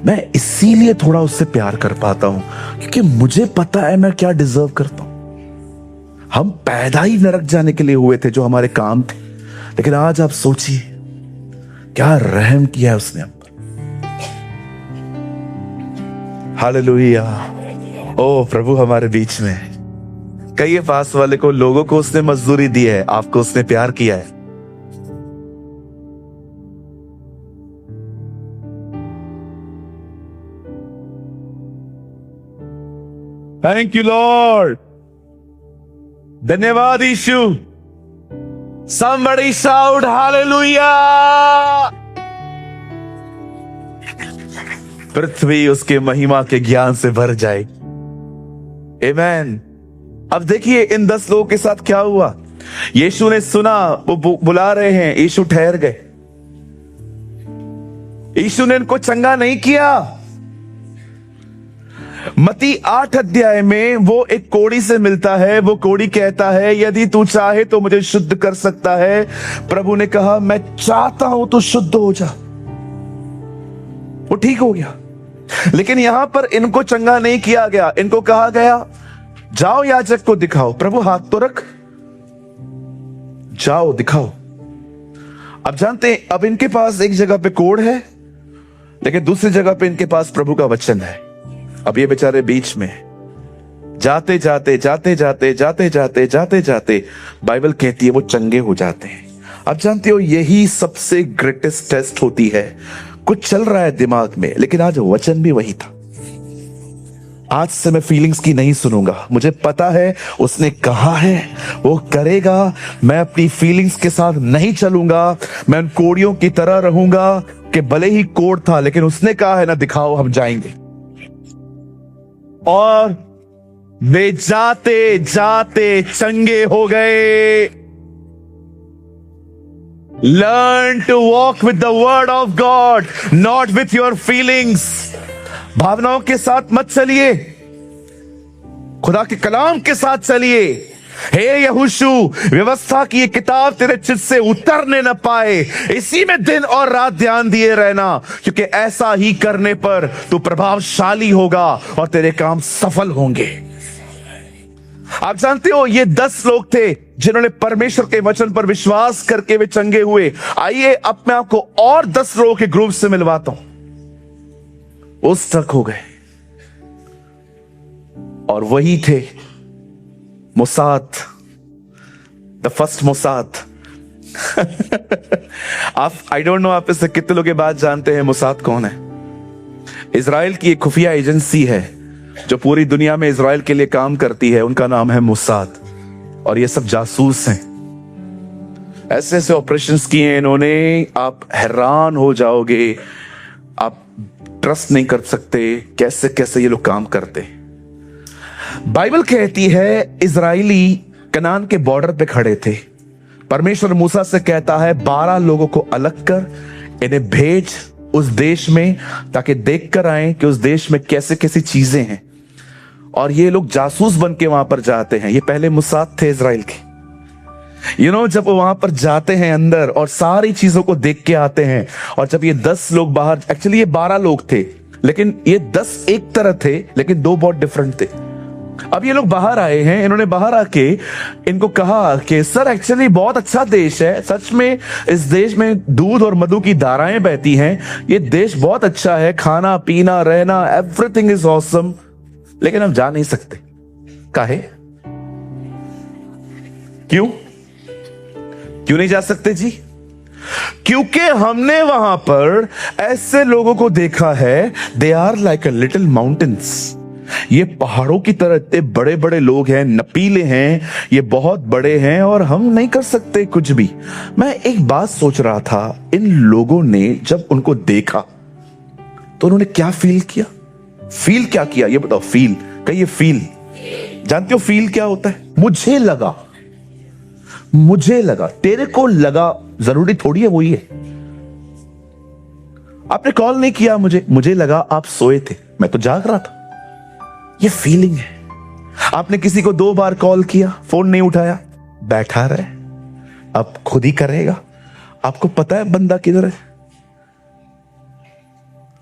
मैं इसीलिए थोड़ा उससे प्यार कर पाता हूं, क्योंकि मुझे पता है मैं क्या डिजर्व करता हूं। हम पैदा ही नरक जाने के लिए हुए थे, जो हमारे काम थे, लेकिन आज आप सोचिए क्या रहम किया है उसने हम पर। हालेलुया। ओ प्रभु हमारे बीच में है। कहिए पास वाले को, लोगों को उसने मजदूरी दी है, आपको उसने प्यार किया है। थैंक यू लॉर्ड, धन्यवाद यीशु। Somebody shout hallelujah। पृथ्वी उसके महिमा के ज्ञान से भर जाए। आमेन। अब देखिए इन 10 लोगों के साथ क्या हुआ। यीशु ने सुना, वो बुला रहे हैं, यीशु ठहर गए। यीशु ने इनको चंगा नहीं किया। मत्ती 8 अध्याय में वो एक कोढ़ी से मिलता है। वो कोढ़ी कहता है, यदि तू चाहे तो मुझे शुद्ध कर सकता है। प्रभु ने कहा, मैं चाहता हूं तू शुद्ध हो जा। वो ठीक हो गया। लेकिन यहां पर इनको चंगा नहीं किया गया। इनको कहा गया, जाओ याजक को दिखाओ। प्रभु हाथ तो रख, जाओ दिखाओ। अब जानते हैं, अब इनके पास एक जगह पे कोढ़ है, लेकिन दूसरी जगह पे इनके पास प्रभु का वचन है। अब ये बेचारे बीच में जाते जाते जाते जाते जाते जाते जाते जाते बाइबल कहती है वो चंगे हो जाते हैं। अब जानते हो, यही सबसे ग्रेटेस्ट टेस्ट होती है। कुछ चल रहा है दिमाग में, लेकिन आज वचन भी वही था। आज से मैं फीलिंग्स की नहीं सुनूंगा। मुझे पता है उसने कहा है वो करेगा। मैं अपनी फीलिंग्स के साथ नहीं चलूंगा। मैं उन कोड़ियों की तरह रहूंगा कि भले ही कोड़ था, लेकिन उसने कहा है ना, दिखाओ हम जाएंगे। और वे जाते जाते चंगे हो गए। Learn to walk with the word of God, not with your feelings. भावनाओं के साथ मत चलिए, खुदा के कलाम के साथ चलिए। हे यहोशू, व्यवस्था की ये किताब तेरे चित्त से उतरने न पाए, इसी में दिन और रात ध्यान दिए रहना, क्योंकि ऐसा ही करने पर तू प्रभावशाली होगा और तेरे काम सफल होंगे। आप जानते हो, ये 10 लोग थे जिन्होंने परमेश्वर के वचन पर विश्वास करके वे चंगे हुए। आइए अब मैं आपको और 10 लोगों के ग्रुप से मिलवाता हूं। वो स्टक हो गए, और वही थे मोसाद, द फर्स्ट मोसाद। आप, आई डोंट नो आप इससे कितने लोग बात जानते हैं मोसाद कौन है। इजराइल की एक खुफिया एजेंसी है जो पूरी दुनिया में इजराइल के लिए काम करती है। उनका नाम है मोसाद, और ये सब जासूस हैं। ऐसे ऐसे ऑपरेशंस किए हैं इन्होंने, आप हैरान हो जाओगे। आप ट्रस्ट नहीं कर सकते कैसे कैसे ये लोग काम करते। बाइबल कहती है इजराइली कनान के बॉर्डर पे खड़े थे। परमेश्वर मूसा से कहता है 12 लोगों को अलग कर, इन्हें भेज उस देश में, ताकि देख कर आए कि उस देश में कैसे कैसी चीजें हैं। और ये लोग जासूस बन के वहां पर जाते हैं। ये पहले मुसाद थे इजराइल के। जब वो वहां पर जाते हैं अंदर और सारी चीजों को देख के आते हैं, और जब ये 10 लोग बाहर, एक्चुअली ये 12 लोग थे, लेकिन ये 10 एक तरह थे, लेकिन 2 बहुत डिफरेंट थे। अब ये लोग बाहर आए हैं। इन्होंने बाहर आके इनको कहा कि सर, एक्चुअली बहुत अच्छा देश है, सच में इस देश में दूध और मधु की धाराएं बहती हैं। ये देश बहुत अच्छा है, खाना पीना रहना, एवरीथिंग इज ऑसम, लेकिन हम जा नहीं सकते। काहे? क्यों नहीं जा सकते जी? क्योंकि हमने वहां पर ऐसे लोगों को देखा है, they are like a little mountains. ये पहाड़ों की तरह इतने बड़े बड़े लोग हैं, नपीले हैं, ये बहुत बड़े हैं और हम नहीं कर सकते कुछ भी। मैं एक बात सोच रहा था, इन लोगों ने जब उनको देखा तो उन्होंने क्या फील किया? फील क्या किया ये बताओ? फील, कहिए फील। जानते हो फील क्या होता है? मुझे लगा, तेरे को लगा, जरूरी थोड़ी है वही है। आपने कॉल नहीं किया मुझे लगा आप सोए थे, मैं तो जाग रहा था। ये फीलिंग है। आपने किसी को 2 बार कॉल किया, फोन नहीं उठाया, बैठा रहे, अब खुद ही करेगा। आपको पता है बंदा किधर है?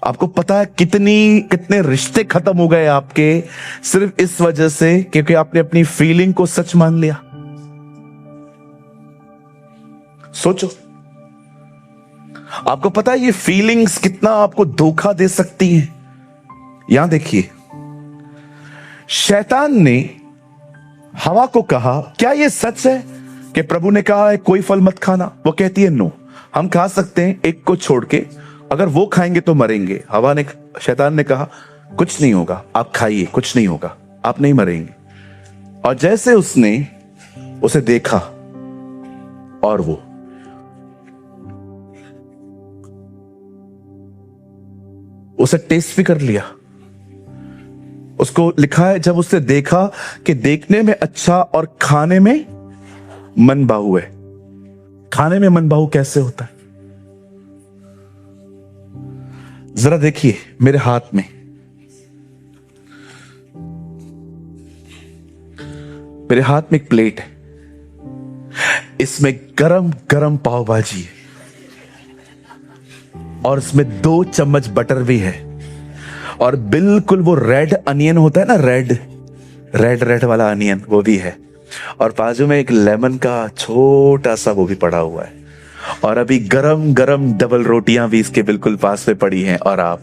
आपको पता है कितने रिश्ते खत्म हो गए आपके, सिर्फ इस वजह से क्योंकि आपने अपनी फीलिंग को सच मान लिया। सोचो, आपको पता है ये फीलिंग्स कितना आपको धोखा दे सकती हैं। यहां देखिए, शैतान ने हवा को कहा, क्या यह सच है कि प्रभु ने कहा है कोई फल मत खाना? वो कहती है नो, हम खा सकते हैं एक को छोड़ के, अगर वो खाएंगे तो मरेंगे। शैतान ने कहा कुछ नहीं होगा, आप खाइए, कुछ नहीं होगा, आप नहीं मरेंगे। और जैसे उसने उसे देखा और वो उसे टेस्ट भी कर लिया। उसको लिखा है जब उसने देखा कि देखने में अच्छा और खाने में मनभाऊ है। खाने में मनभाऊ कैसे होता है? जरा देखिए मेरे हाथ में, एक प्लेट है, इसमें गरम गरम पाव भाजी है और इसमें 2 चम्मच बटर भी है और बिल्कुल वो रेड अनियन होता है ना, रेड वाला अनियन, वो भी है। और बाजू में एक लेमन का छोटा सा वो भी पड़ा हुआ है और अभी गरम गरम डबल रोटियां भी इसके बिल्कुल पास में पड़ी हैं। और आप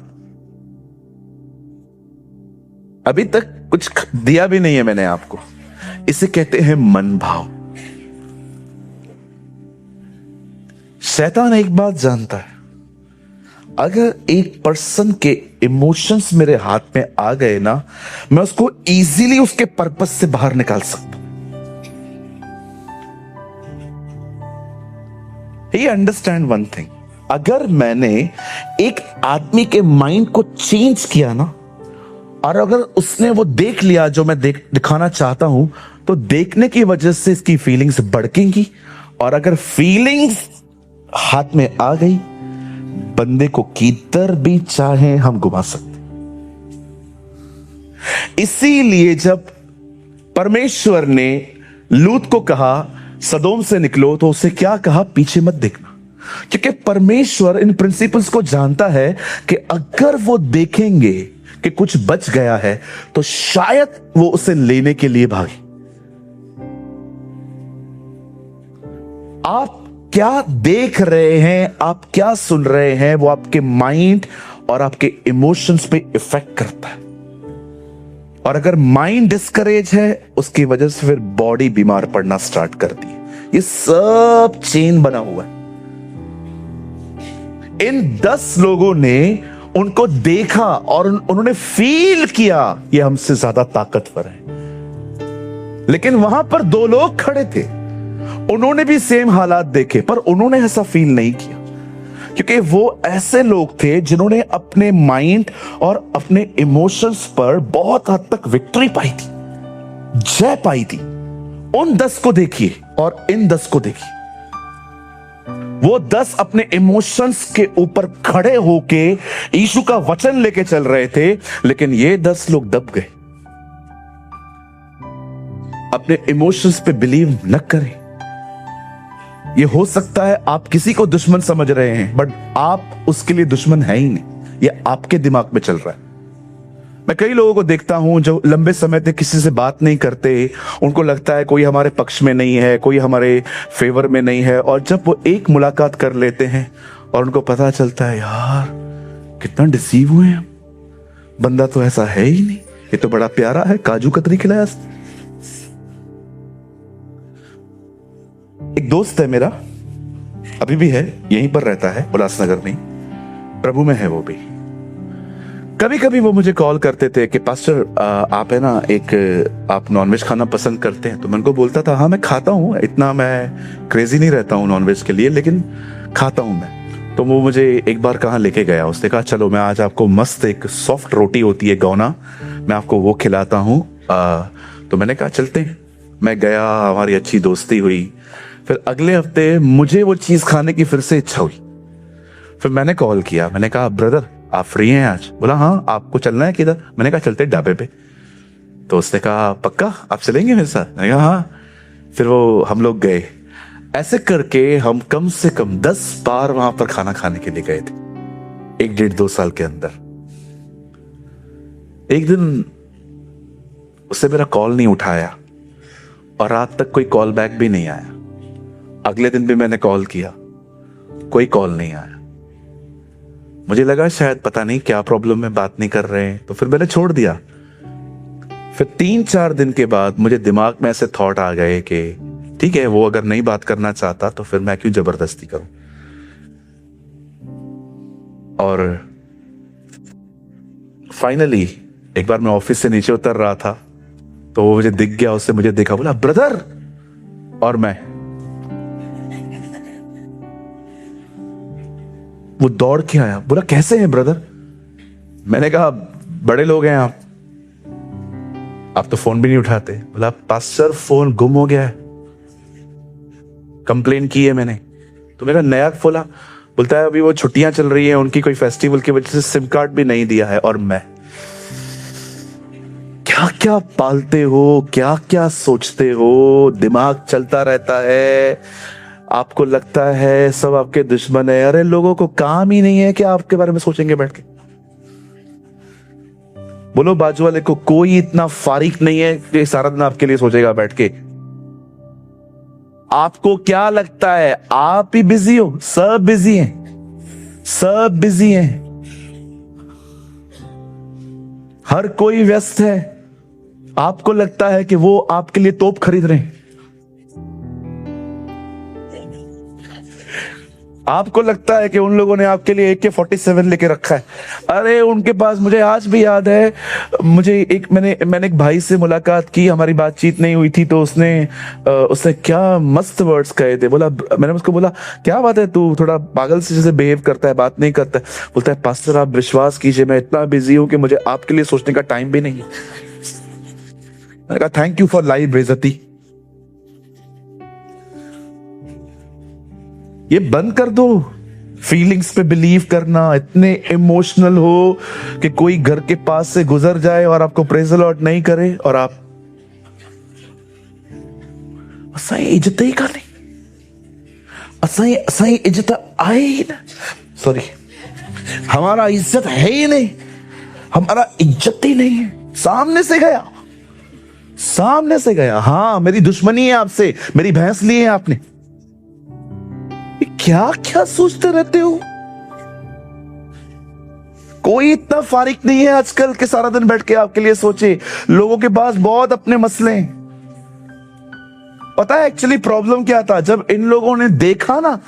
अभी तक कुछ दिया भी नहीं है मैंने आपको। इसे कहते हैं मन भाव। शैतान एक बात जानता है, अगर एक पर्सन के इमोशंस मेरे हाथ में आ गए ना, मैं उसको इजीली उसके पर्पस से बाहर निकाल सकता हूं। ही अंडरस्टैंड वन थिंग, अगर मैंने एक आदमी के माइंड को चेंज किया ना, और अगर उसने वो देख लिया जो मैं दिखाना चाहता हूं, तो देखने की वजह से इसकी फीलिंग्स भड़केंगी। और अगर फीलिंग्स हाथ में आ गई, बंदे को किधर भी चाहे हम घुमा सकते। इसीलिए जब परमेश्वर ने लूत को कहा सदोम से निकलो, तो उसे क्या कहा? पीछे मत देखना। क्योंकि परमेश्वर इन प्रिंसिपल्स को जानता है कि अगर वो देखेंगे कि कुछ बच गया है, तो शायद वो उसे लेने के लिए भागे। आप क्या देख रहे हैं, आप क्या सुन रहे हैं, वो आपके माइंड और आपके इमोशंस पे इफेक्ट करता है। और अगर माइंड डिस्करेज है, उसकी वजह से फिर बॉडी बीमार पड़ना स्टार्ट करती है। ये सब चेन बना हुआ है। इन 10 लोगों ने उनको देखा और उन्होंने फील किया ये हमसे ज्यादा ताकतवर है। लेकिन वहां पर 2 लोग खड़े थे, उन्होंने भी सेम हालात देखे, पर उन्होंने ऐसा फील नहीं किया, क्योंकि वो ऐसे लोग थे जिन्होंने अपने माइंड और अपने इमोशंस पर बहुत हद तक विक्ट्री पाई थी, जय पाई थी। उन 10 को देखिए और इन 10 को देखिए। वो 10 अपने इमोशंस के ऊपर खड़े होके यीशु का वचन लेके चल रहे थे, लेकिन ये 10 लोग दब गए। अपने इमोशंस पे बिलीव न करें। ये हो सकता है आप किसी को दुश्मन समझ रहे हैं, बट आप उसके लिए दुश्मन है ही नहीं, ये आपके दिमाग में चल रहा है। मैं कई लोगों को देखता हूं जो लंबे समय तक किसी से बात नहीं करते, उनको लगता है कोई हमारे पक्ष में नहीं है, कोई हमारे फेवर में नहीं है, और जब वो एक मुलाकात कर लेते हैं और उनको पता चलता है यार कितना डिसीव हुए हैं, बंदा तो ऐसा है ही नहीं, ये तो बड़ा प्यारा है, काजू कतरी खिलाया। एक दोस्त है मेरा, अभी भी है, यहीं पर रहता है उल्लासनगर में, प्रभु में है वो भी। कभी कभी वो मुझे कॉल करते थे कि पास्टर आप है ना आप नॉनवेज खाना पसंद करते हैं? तो मैं उनको बोलता था हाँ मैं खाता हूँ, इतना मैं क्रेजी नहीं रहता हूँ नॉनवेज के लिए, लेकिन खाता हूँ मैं। तो वो मुझे एक बार कहाँ लेके गया, उसने कहा चलो मैं आज आपको मस्त एक सॉफ्ट रोटी होती है गौना, मैं आपको वो खिलाता हूँ। तो मैंने कहा चलते हैं। मैं गया, हमारी अच्छी दोस्ती हुई। फिर अगले हफ्ते मुझे वो चीज खाने की फिर से इच्छा हुई। फिर मैंने कॉल किया, मैंने कहा ब्रदर आप फ्री हैं आज? बोला हाँ, आपको चलना है किधर? मैंने कहा चलते ढाबे पे। तो उसने कहा पक्का आप चलेंगे मेरे साथ? मैंने कहा हाँ। फिर वो हम लोग गए। ऐसे करके हम कम से कम 10 बार वहां पर खाना खाने के लिए गए थे 1-1.5-2 साल के अंदर। एक दिन उससे मेरा कॉल नहीं उठाया और रात तक कोई कॉल बैक भी नहीं आया। अगले दिन भी मैंने कॉल किया, कोई कॉल नहीं आया। मुझे लगा शायद पता नहीं क्या प्रॉब्लम में बात नहीं कर रहे हैं, तो फिर मैंने छोड़ दिया। फिर 3-4 दिन के बाद मुझे दिमाग में ऐसे थॉट आ गए कि ठीक है वो अगर नहीं बात करना चाहता तो फिर मैं क्यों जबरदस्ती करूं। और फाइनली एक बार मैं ऑफिस से नीचे उतर रहा था तो वो मुझे दिख गया, उससे मुझे देखा, बोला ब्रदर, और मैं वो दौड़ के आया, बोला कैसे हैं ब्रदर? मैंने कहा बड़े लोग हैं आप तो फोन भी नहीं उठाते। बोला पास्टर फोन गुम हो गया है, कंप्लेन की है मैंने। तो मेरा नया खोला, बोलता है अभी वो छुट्टियां चल रही है उनकी, कोई फेस्टिवल की वजह से सिम कार्ड भी नहीं दिया है। और मैं क्या क्या पालते हो, क्या क्या सोचते हो, दिमाग चलता रहता है, आपको लगता है सब आपके दुश्मन है। अरे लोगों को काम ही नहीं है कि आपके बारे में सोचेंगे बैठ के। बोलो बाजू वाले को, कोई इतना फारिग नहीं है कि सारा दिन आपके लिए सोचेगा बैठ के। आपको क्या लगता है आप ही बिजी हो? सब बिजी हैं, सब बिजी हैं, हर कोई व्यस्त है। आपको लगता है कि वो आपके लिए तोप खरीद रहे हैं, आपको लगता है कि उन लोगों ने आपके लिए AK-47 लेके रखा है। अरे उनके पास, मुझे आज भी याद है, मैंने एक भाई से मुलाकात की, हमारी बातचीत नहीं हुई थी, तो उसने क्या मस्त वर्ड्स कहे थे। मैंने उसको बोला क्या बात है, तू थोड़ा पागल से जैसे बिहेव करता है, बात नहीं करता है। बोलता है पास्टर आप विश्वास कीजिए मैं इतना बिजी हूं कि मुझे आपके लिए सोचने का टाइम भी नहीं है। मैंने कहा थैंक यू फॉर लाइव बेइज्जती। ये बंद कर दो फीलिंग्स पे बिलीव करना, इतने इमोशनल हो कि कोई घर के पास से गुजर जाए और आपको प्रेज द लॉर्ड नहीं करे और आप असाई इज्जत ही का नहीं, असाई इज्जत आए ही ना, सॉरी हमारा इज्जत है ही नहीं, हमारा इज्जत ही नहीं है। सामने से गया, हाँ मेरी दुश्मनी है आपसे, मेरी भैंस ली है आपने। क्या क्या सोचते रहते हो? कोई इतना फारिग नहीं है आजकल के सारा दिन बैठ के आपके लिए सोचे। लोगों के पास बहुत अपने मसले हैं। पता है एक्चुअली प्रॉब्लम क्या था? जब इन लोगों ने देखा ना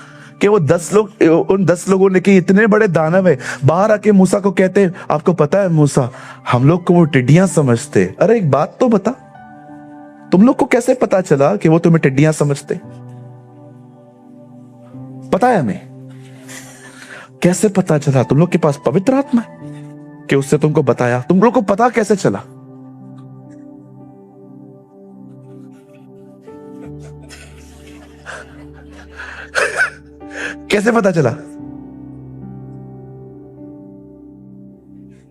कि वो 10 लोग, उन 10 लोगों ने कि इतने बड़े दानव है, बाहर आके मूसा को कहते आपको पता है मूसा, हम लोग को वो टिड्डियां समझते। अरे एक बात तो बता, तुम लोग को कैसे पता चला कि वो तुम्हें टिड्डियां समझते? पता है हमें कैसे पता चला? तुम लोग के पास पवित्र आत्मा है कि उससे तुमको बताया? तुम लोग को पता कैसे चला? कैसे पता चला?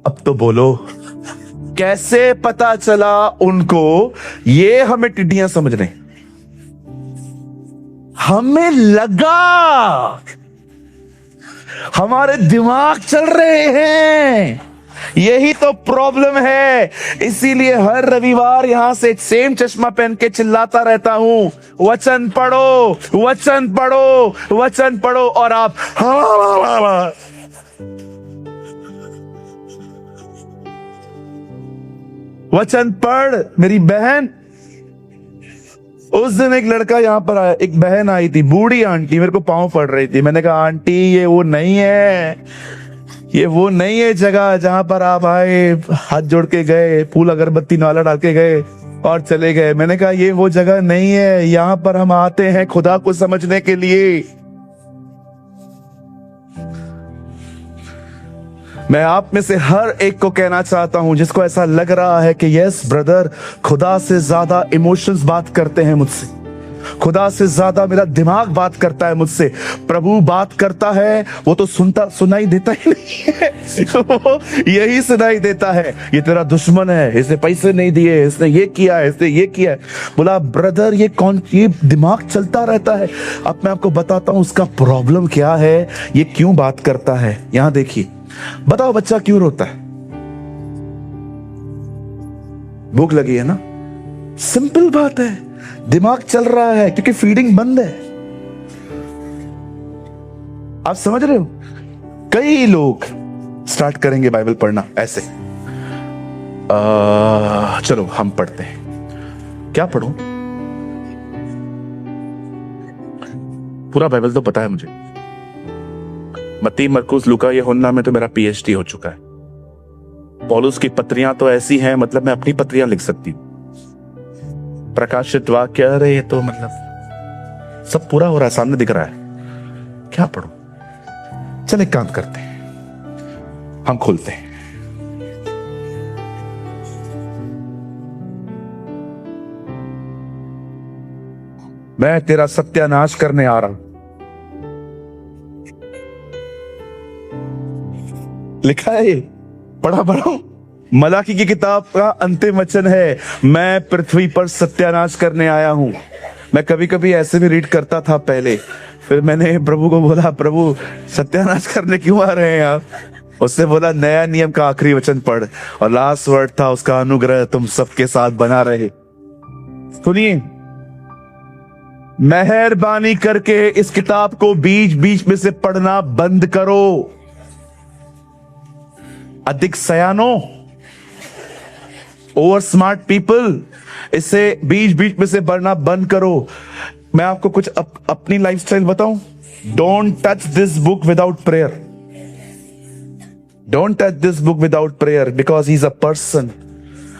अब तो बोलो, कैसे पता चला उनको ये हमें टिड्डियां समझ रहे? हमें लगा, हमारे दिमाग चल रहे हैं। यही तो प्रॉब्लम है। इसीलिए हर रविवार यहां से सेम चश्मा पहन के चिल्लाता रहता हूं, वचन पढ़ो, वचन पढ़ो, वचन पढ़ो, और आप वचन पढ़। मेरी बहन, उस दिन एक लड़का यहां पर आया, एक बहन आई थी, बूढ़ी आंटी, मेरे को पांव पड़ रही थी। मैंने कहा आंटी ये वो नहीं है, ये वो नहीं है जगह जहां पर आप आए, हाथ जोड़ के गए, फूल अगरबत्ती नाला डाल के गए और चले गए। मैंने कहा ये वो जगह नहीं है, यहां पर हम आते हैं खुदा को समझने के लिए। मैं आप में से हर एक को कहना चाहता हूं जिसको ऐसा लग रहा है कि यस ब्रदर, खुदा से ज्यादा इमोशंस बात करते हैं मुझसे, खुदा से ज्यादा मेरा दिमाग बात करता है मुझसे। प्रभु बात करता है, वो तो सुनाई देता ही नहीं है, वो यही सुनाई देता है, ये तेरा दुश्मन है, इसने पैसे नहीं दिए, इसने ये किया है, इसने ये किया है। बोला ब्रदर ये दिमाग चलता रहता है। अब मैं आपको बताता हूं उसका प्रॉब्लम क्या है, ये क्यों बात करता है। यहां देखिए, बताओ बच्चा क्यों रोता है? भूख लगी है ना? सिंपल बात है, दिमाग चल रहा है क्योंकि फीडिंग बंद है। आप समझ रहे हो? कई लोग स्टार्ट करेंगे बाइबल पढ़ना ऐसे, चलो हम पढ़ते हैं। क्या पढ़ूं? पूरा बाइबल तो पता है मुझे, मत्ती, मरकुस, लूका, यूहन्ना में तो मेरा पीएचडी हो चुका है। पौलुस की पत्रियां तो ऐसी हैं, मतलब मैं अपनी पत्रियां लिख सकती हूं। प्रकाशित वाक्य, अरे ये तो मतलब सब पूरा हो रहा है, सामने दिख रहा है, क्या पढ़ूं? चल एक काम करते हैं, हम खोलते हैं। मैं तेरा सत्यानाश करने आ रहा हूं, लिखा है ये, पढ़ा। मलाकी की किताब का अंतिम वचन है, मैं पृथ्वी पर सत्यानाश करने आया हूं। मैं कभी कभी ऐसे भी रीड करता था पहले, फिर मैंने प्रभु को बोला, प्रभु सत्यानाश करने क्यों आ रहे हैं आप? उसने बोला नया नियम का आखिरी वचन पढ़, और लास्ट वर्ड था उसका, अनुग्रह तुम सबके साथ बना रहे। सुनिए, मेहरबानी करके इस किताब को बीच बीच में से पढ़ना बंद करो। अधिक सयानो, ओवर स्मार्ट पीपल, इसे बीच बीच में से पढ़ना बंद करो। मैं आपको कुछ अपनी लाइफस्टाइल बताऊं, don't touch this book without prayer, don't touch this book without prayer, because he is a person.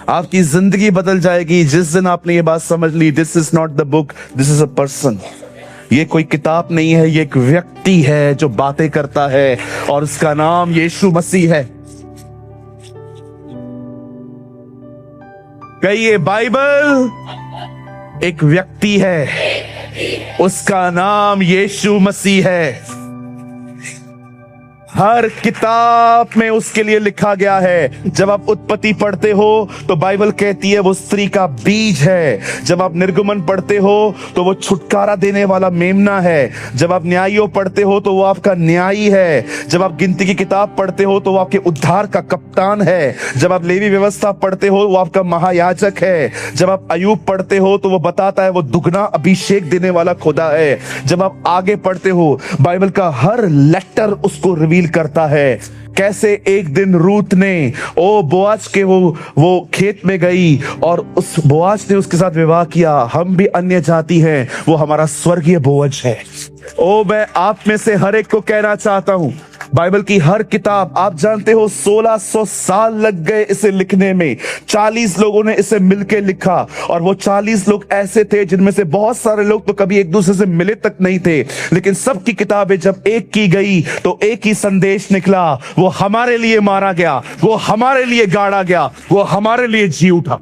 आपकी जिंदगी बदल जाएगी जिस दिन आपने ये बात समझ ली, this is not the book, this is a person. ये कोई किताब नहीं है, ये एक व्यक्ति है जो बातें करता है, और उसका नाम यीशु मसीह है। कहिए, बाइबल एक व्यक्ति है, उसका नाम यीशु मसीह है। हर किताब में उसके लिए लिखा गया है। जब आप उत्पत्ति पढ़ते हो तो बाइबल कहती है वो स्त्री का बीज है। जब आप निर्गमन पढ़ते हो तो वो छुटकारा देने वाला मेमना है। जब आप न्यायियों पढ़ते हो तो वो आपका न्यायी है। जब आप गिनती की किताब पढ़ते हो तो वो आपके उद्धार का कप्तान है। जब आप लेवी व्यवस्था पढ़ते हो वो आपका महायाजक है। जब आप अय्यूब पढ़ते हो तो वो बताता है वो दुगना अभिषेक देने वाला खुदा है। जब आप आगे पढ़ते हो बाइबल का हर लेटर उसको रिवील करता है। कैसे एक दिन रूत ने बोआज के वो खेत में गई और उस बोआज ने उसके साथ विवाह किया। हम भी अन्य जाति हैं, वो हमारा स्वर्गीय बोअज है। मैं आप में से हर एक को कहना चाहता हूं, बाइबल की हर किताब, आप जानते हो 1600 साल लग गए इसे लिखने में। 40 लोगों ने इसे मिलकर लिखा, और वो 40 लोग ऐसे थे जिनमें से बहुत सारे लोग तो कभी एक दूसरे से मिले तक नहीं थे, लेकिन सबकी किताबें जब एक की गई तो एक ही संदेश निकला, वो हमारे लिए मारा गया, वो हमारे लिए गाड़ा गया, वो हमारे लिए जी उठा।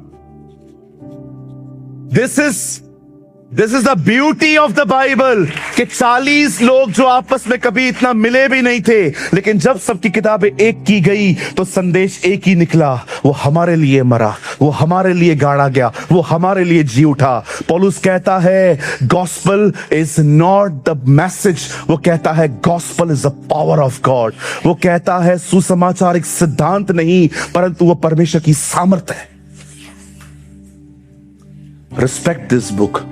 This is the beauty of the Bible कि 40 लोग जो आपस में कभी इतना मिले भी नहीं थे, लेकिन जब सबकी किताबें एक की गई तो संदेश एक ही निकला, वो हमारे लिए मरा, वो हमारे लिए गाड़ा गया, वो हमारे लिए जी उठा। पौलुस कहता है gospel is not the message, वो कहता है gospel is the power of God. वो कहता है सुसमाचार एक सिद्धांत नहीं, परंतु वो परमेश्वर की सामर्थ्य है। Respect this book.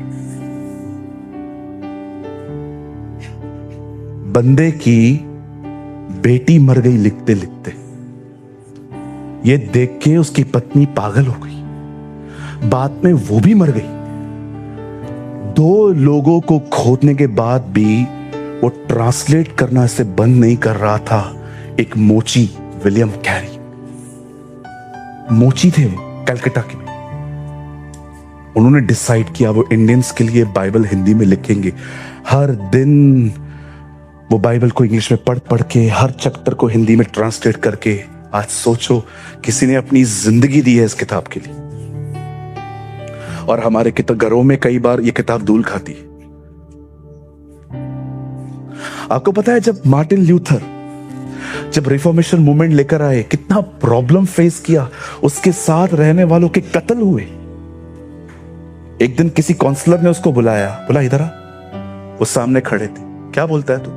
बंदे की बेटी मर गई लिखते लिखते, ये देख के उसकी पत्नी पागल हो गई, बाद में वो भी मर गई। 2 लोगों को खोदने के बाद भी वो ट्रांसलेट करना से बंद नहीं कर रहा था। एक मोची विलियम कैरी, मोची थे वो कलकत्ता के में। उन्होंने डिसाइड किया वो इंडियंस के लिए बाइबल हिंदी में लिखेंगे। हर दिन वो बाइबल को इंग्लिश में पढ़ पढ़ के, हर चैप्टर को हिंदी में ट्रांसलेट करके, आज सोचो किसी ने अपनी जिंदगी दी है इस किताब के लिए। और हमारे घरों में कई बार ये किताब धूल खाती है। आपको पता है जब मार्टिन ल्यूथर जब रिफॉर्मेशन मूवमेंट लेकर आए, कितना प्रॉब्लम फेस किया, उसके साथ रहने वालों के कत्ल हुए। एक दिन किसी काउंसलर ने उसको बुलाया, बोला इधर आ। वो सामने खड़े थे। क्या बोलता है तू?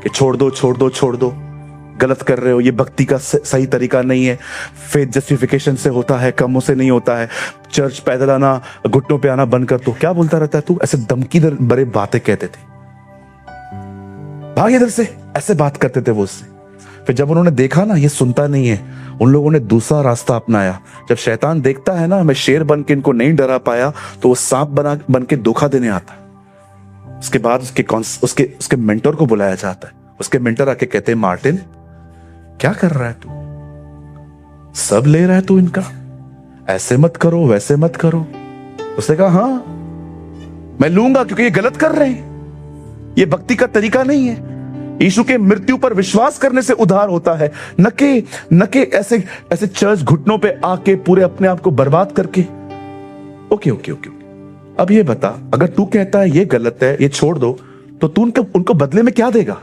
कि छोड़ दो छोड़ दो छोड़ दो, गलत कर रहे हो, ये भक्ति का सही तरीका नहीं है, फेथ जस्टिफिकेशन से होता है, कामों से नहीं होता है, चर्च पैदल आना, घुटनों पे आना बंद कर दो। क्या बोलता रहता है तू? ऐसे धमकी भरे बातें कहते थे, भाग इधर से, ऐसे बात करते थे वो उससे। फिर जब उन्होंने देखा ना ये सुनता नहीं है, उन लोगों ने दूसरा रास्ता अपनाया। जब शैतान देखता है ना मैं शेर बन के इनको नहीं डरा पाया, तो वो सांप बन के धोखा देने आता है। उसके बाद उसके मेंटर को बुलाया जाता है। उसके मेंटर आके कहते हैं, मार्टिन क्या कर रहा है तू? सब ले रहा है तू इनका, ऐसे मत करो वैसे मत करो। उसने कहा हाँ मैं लूंगा, क्योंकि ये गलत कर रहे हैं, ये भक्ति का तरीका नहीं है। यीशु के मृत्यु पर विश्वास करने से उद्धार होता है, न के ऐसे चर्च घुटनों पे आके पूरे अपने आप को बर्बाद करके। ओके। अब ये बता, अगर तू कहता है ये गलत है, ये छोड़ दो, तो तू उनको बदले में क्या देगा?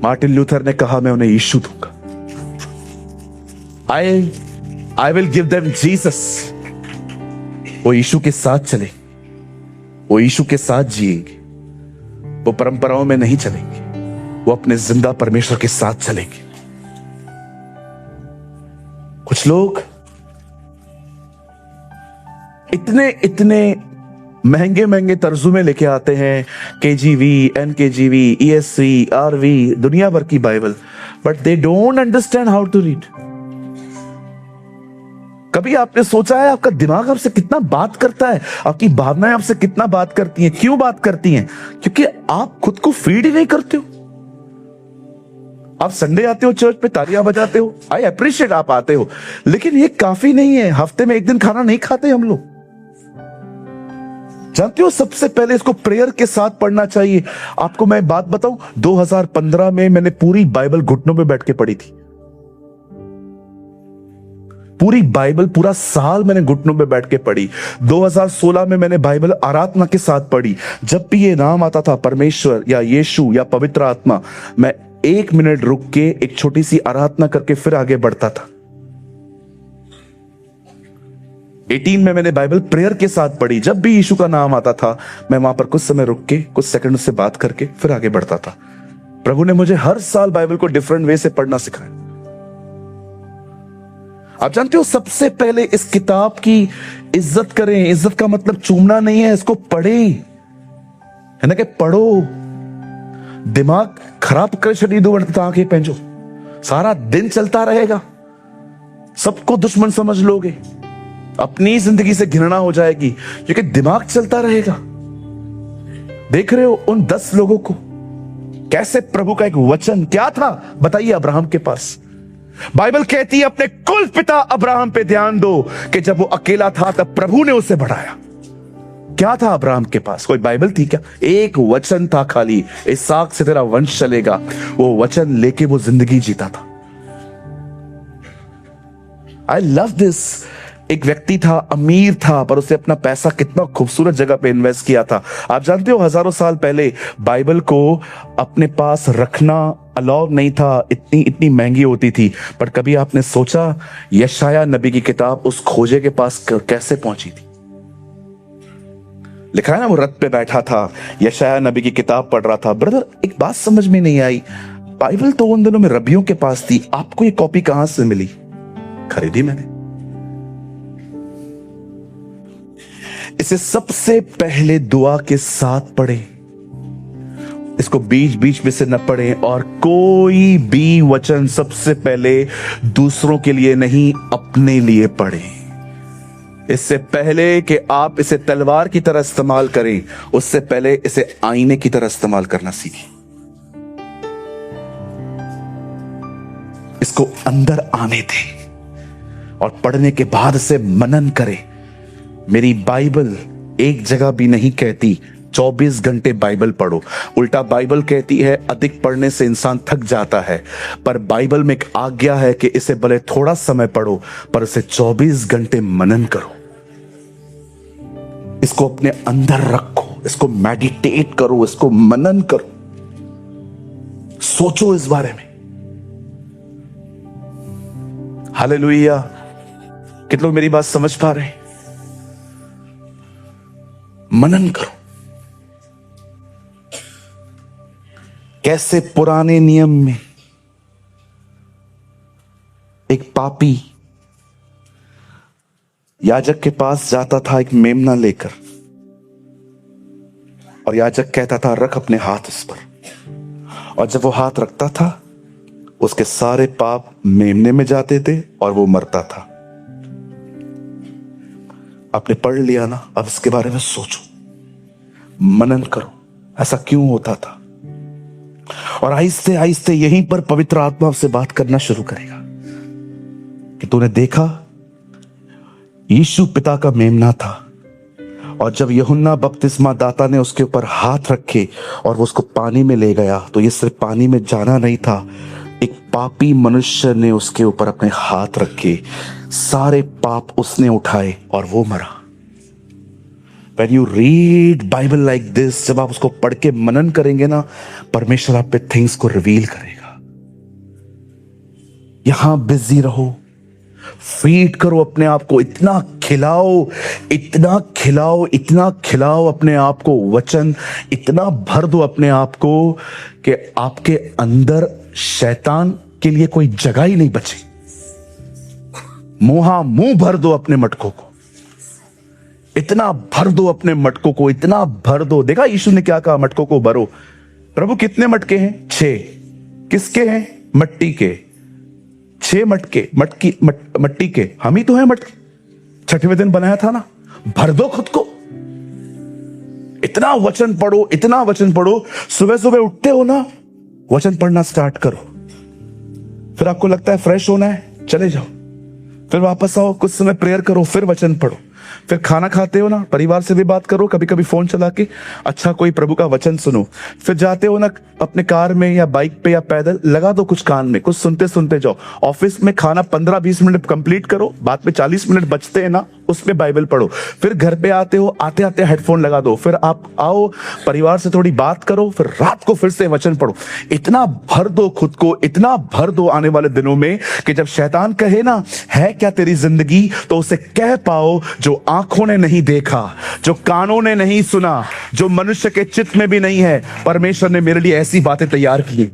मार्टिन ल्यूथर ने कहा मैं उन्हें यीशु दूंगा। I will give them Jesus. वो यीशु के साथ चलेंगे, वो यीशु के साथ जिएंगे, वो परंपराओं में नहीं चलेंगे, वो अपने जिंदा परमेश्वर के साथ चलेंगे। कुछ लोग इतने महंगे तर्जुमे लेके आते हैं, KJV, NKJV, ESV, RV, दुनिया भर की Bible, but they don't understand how to read. कभी आपने सोचा है आपका दिमाग आपसे कितना बात करता है, आपकी भावनाएं आपसे कितना बात करती हैं? क्यों बात करती हैं? क्योंकि आप खुद को फीड ही नहीं करते हो। आप संडे आते हो चर्च पे, तालियां बजाते हो, आई अप्रिशिएट आप आते हो, लेकिन ये काफी नहीं है। हफ्ते में एक दिन खाना नहीं खाते हम लोग। जानते हो सबसे पहले इसको प्रेयर के साथ पढ़ना चाहिए। आपको मैं बात बताऊं, 2015 में मैंने पूरी बाइबल घुटनों पे बैठ के पढ़ी थी। पूरी बाइबल पूरा साल मैंने घुटनों पे बैठ के पढ़ी। 2016 में मैंने बाइबल आराधना के साथ पढ़ी। जब भी ये नाम आता था परमेश्वर या यीशु या पवित्र आत्मा, मैं 1 मिनट रुक के एक छोटी सी आराधना करके फिर आगे बढ़ता था। 18 में मैंने बाइबल प्रेयर के साथ पढ़ी। जब भी यीशु का नाम आता था, मैं वहां पर कुछ समय रुक के कुछ सेकंड से बात करके फिर आगे बढ़ता था। प्रभु ने मुझे हर साल बाइबल को डिफरेंट वे से पढ़ना सिखाया। आप जानते हो सबसे पहले इस किताब की इज्जत करें। इज्जत का मतलब चूमना नहीं है, इसको पढ़ें, है ना, कि पढ़ो। दिमाग खराब कर छड़ी दो आंखें पहनचो, सारा दिन चलता रहेगा, सबको दुश्मन समझ लोगे, अपनी जिंदगी से घृणा हो जाएगी, क्योंकि दिमाग चलता रहेगा। देख रहे हो उन 10 लोगों को, कैसे प्रभु का एक वचन क्या था बताइए अब्राहम के पास। बाइबल कहती है अपने कुल पिता अब्राहम पे ध्यान दो, कि जब वो अकेला था तब प्रभु ने उसे बढ़ाया। क्या था अब्राहम के पास? कोई बाइबल थी क्या? एक वचन था खाली, इसहाक से तेरा वंश चलेगा। वो वचन लेके वो जिंदगी जीता था। I love this. एक व्यक्ति था, अमीर था, पर उसे अपना पैसा कितना खूबसूरत जगह पे इन्वेस्ट किया था। आप जानते हो हजारों साल पहले बाइबल को अपने पास रखना अलाउ नहीं था, इतनी महंगी होती थी। पर कभी आपने सोचा यशाया नबी की किताब उस खोजे के पास कैसे पहुंची थी? लिखा है ना, वो रथ पे बैठा था, यशाया नबी की किताब पढ़ रहा था। ब्रदर, एक बात समझ में नहीं आई, बाइबल तो उन दिनों में रबियों के पास थी, आपको ये कॉपी कहां से मिली? खरीदी मैंने। इसे सबसे पहले दुआ के साथ पढ़ें, इसको बीच बीच में से न पढ़ें, और कोई भी वचन सबसे पहले दूसरों के लिए नहीं, अपने लिए पढ़ें। इससे पहले कि आप इसे तलवार की तरह इस्तेमाल करें, उससे पहले इसे आईने की तरह इस्तेमाल करना सीखें। इसको अंदर आने दे और पढ़ने के बाद से मनन करे। मेरी बाइबल एक जगह भी नहीं कहती 24 घंटे बाइबल पढ़ो। उल्टा बाइबल कहती है अधिक पढ़ने से इंसान थक जाता है, पर बाइबल में एक आज्ञा है कि इसे भले थोड़ा समय पढ़ो पर इसे 24 घंटे मनन करो। इसको अपने अंदर रखो, इसको मेडिटेट करो, इसको मनन करो, सोचो इस बारे में। हालेलुया। कितने लोग मेरी बात समझ पा रहे हैं? मनन करो। कैसे पुराने नियम में एक पापी याजक के पास जाता था एक मेमना लेकर, और याजक कहता था रख अपने हाथ इस पर, और जब वो हाथ रखता था उसके सारे पाप मेमने में जाते थे और वो मरता था। आपने पढ़ लिया ना, अब इसके बारे में सोचो, मनन करो, ऐसा क्यों होता था। और आहिस्ते आहिस्ते यहीं पर पवित्र आत्मा से बात करना शुरू करेगा कि तूने देखा यीशु पिता का मेमना था, और जब यूहन्ना बपतिस्मा दाता ने उसके ऊपर हाथ रखे और वो उसको पानी में ले गया, तो ये सिर्फ पानी में जाना नहीं था, एक पापी मनुष्य ने उसके ऊपर अपने हाथ रखे, सारे पाप उसने उठाए और वो मरा। When you read Bible like this, जब आप उसको पढ़ के मनन करेंगे ना, परमेश्वर आप पे थिंग्स को रिवील करेगा। यहां बिजी रहो, फीड करो अपने आप को, इतना खिलाओ, इतना खिलाओ, इतना खिलाओ अपने आप को वचन, इतना भर दो अपने आप को कि आपके अंदर शैतान के लिए कोई जगह ही नहीं बचे। मुंह भर दो अपने मटकों को, इतना भर दो अपने मटकों को, इतना भर दो। देखा यीशु ने क्या कहा, मटकों को भरो। प्रभु कितने मटके हैं? 6। किसके हैं? मट्टी के। 6 मटके, मट्टी के। हम ही तो हैं मटके, छठवें दिन बनाया था ना। भर दो खुद को, इतना वचन पढ़ो, इतना वचन पढ़ो। सुबह सुबह उठते हो ना, वचन पढ़ना स्टार्ट करो। फिर आपको लगता है फ्रेश होना है, चले जाओ, फिर वापस आओ, कुछ समय प्रेयर करो, फिर वचन पढ़ो। फिर खाना खाते हो ना, परिवार से भी बात करो, कभी कभी फोन चला के अच्छा कोई प्रभु का वचन सुनो। फिर जाते हो ना अपने कार में या बाइक पे या पैदल, लगा दो कुछ कान में, कुछ सुनते सुनते जाओ। ऑफिस में खाना 15-20 मिनट कंप्लीट करो, बाद में 40 मिनट बचते हैं ना, उसमें बाइबल पढ़ो। फिर घर पे आते हो, आते आते हेडफोन लगा दो, फिर आप आओ परिवार से थोड़ी बात करो, फिर रात को फिर से वचन पढ़ो। इतना भर दो खुद को, इतना भर दो आने वाले दिनों में कि जब शैतान कहे ना है क्या तेरी जिंदगी, तो उसे कह पाओ जो आंखों ने नहीं देखा, जो कानों ने नहीं सुना, जो मनुष्य के चित्त में भी नहीं है, परमेश्वर ने मेरे लिए ऐसी बातें तैयार की।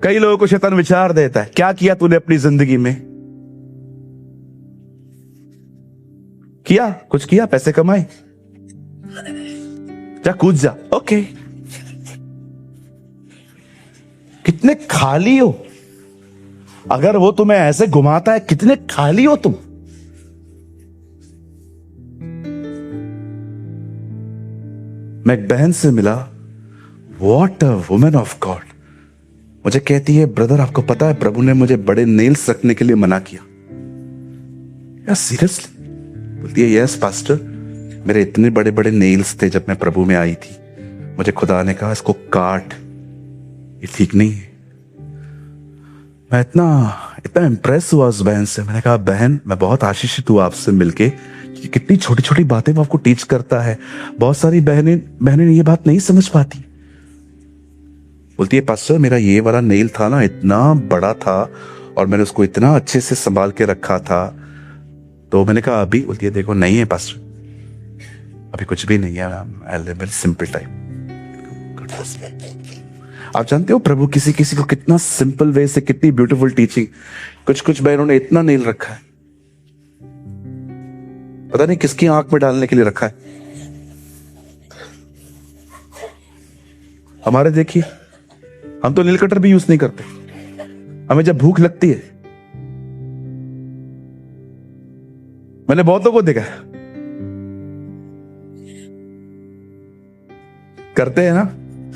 कई लोगों को शैतान विचार देता है, क्या किया तूने अपनी जिंदगी में? किया कुछ, किया पैसे कमाए, जा कूद जा, ओके। कितने खाली हो, अगर वो तुम्हें ऐसे घुमाता है, कितने खाली हो तुम। मैं एक बहन से मिला, what a woman of God. मुझे कहती है, ब्रदर आपको पता है प्रभु ने मुझे बड़े नेल्स रखने के लिए मना किया। यार सीरियसली? बोलती है, यस पास्टर, मेरे इतने बड़े बड़े नेल्स थे जब मैं प्रभु में आई थी, मुझे खुदा ने कहा इसको काट, ये ठीक नहीं है। मैं इतना इम्प्रेस हुआ उस बहन से। मैंने कहा, बहन मैं बहुत आशीषित हुआ आपसे मिलके, कितनी छोटी छोटी बातें वो आपको टीच करता है। बहुत सारी बहनें ये बात नहीं समझ पाती। बोलती है, पास्टर मेरा ये वाला नेल था ना, इतना बड़ा था और मैंने उसको इतना अच्छे से संभाल के रखा था। तो मैंने कहा अभी? बोलती है, देखो नहीं है पास्टर, अभी कुछ भी नहीं है, I live very simple type. आप जानते हो प्रभु किसी किसी को कितना सिंपल वे से, कितनी ब्यूटीफुल टीचिंग। कुछ बहनों ने इतना नेल रखा है, पता नहीं किसकी आंख में डालने के लिए रखा है। हमारे देखिए, हम तो नील कटर भी यूज नहीं करते। हमें जब भूख लगती है, मैंने बहुतों को देखा, करते हैं ना,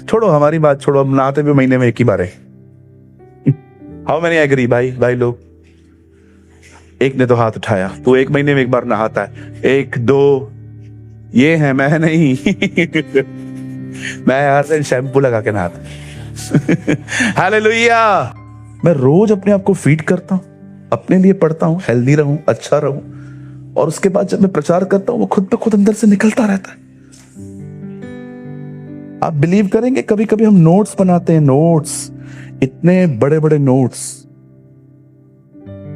छोड़ो हमारी बात छोड़ो, हम नहाते भी महीने में एक ही बार है। हाउ मैनी एग्री भाई लोग? एक ने तो हाथ उठाया, तो एक महीने में एक बार नहाता है। 1 2 ये है, मैं नहीं। मैं हर दिन शैम्पू लगा के नहाता। हालेलुया। मैं रोज अपने आप को फीड करता हूं, अपने लिए पढ़ता हूं, हेल्दी रहूं, अच्छा रहूं, और उसके बाद जब मैं प्रचार करता हूं वो खुद पे खुद अंदर से निकलता रहता है। आप बिलीव करेंगे, कभी कभी हम नोट्स बनाते हैं, नोट्स, इतने बड़े बड़े नोट्स,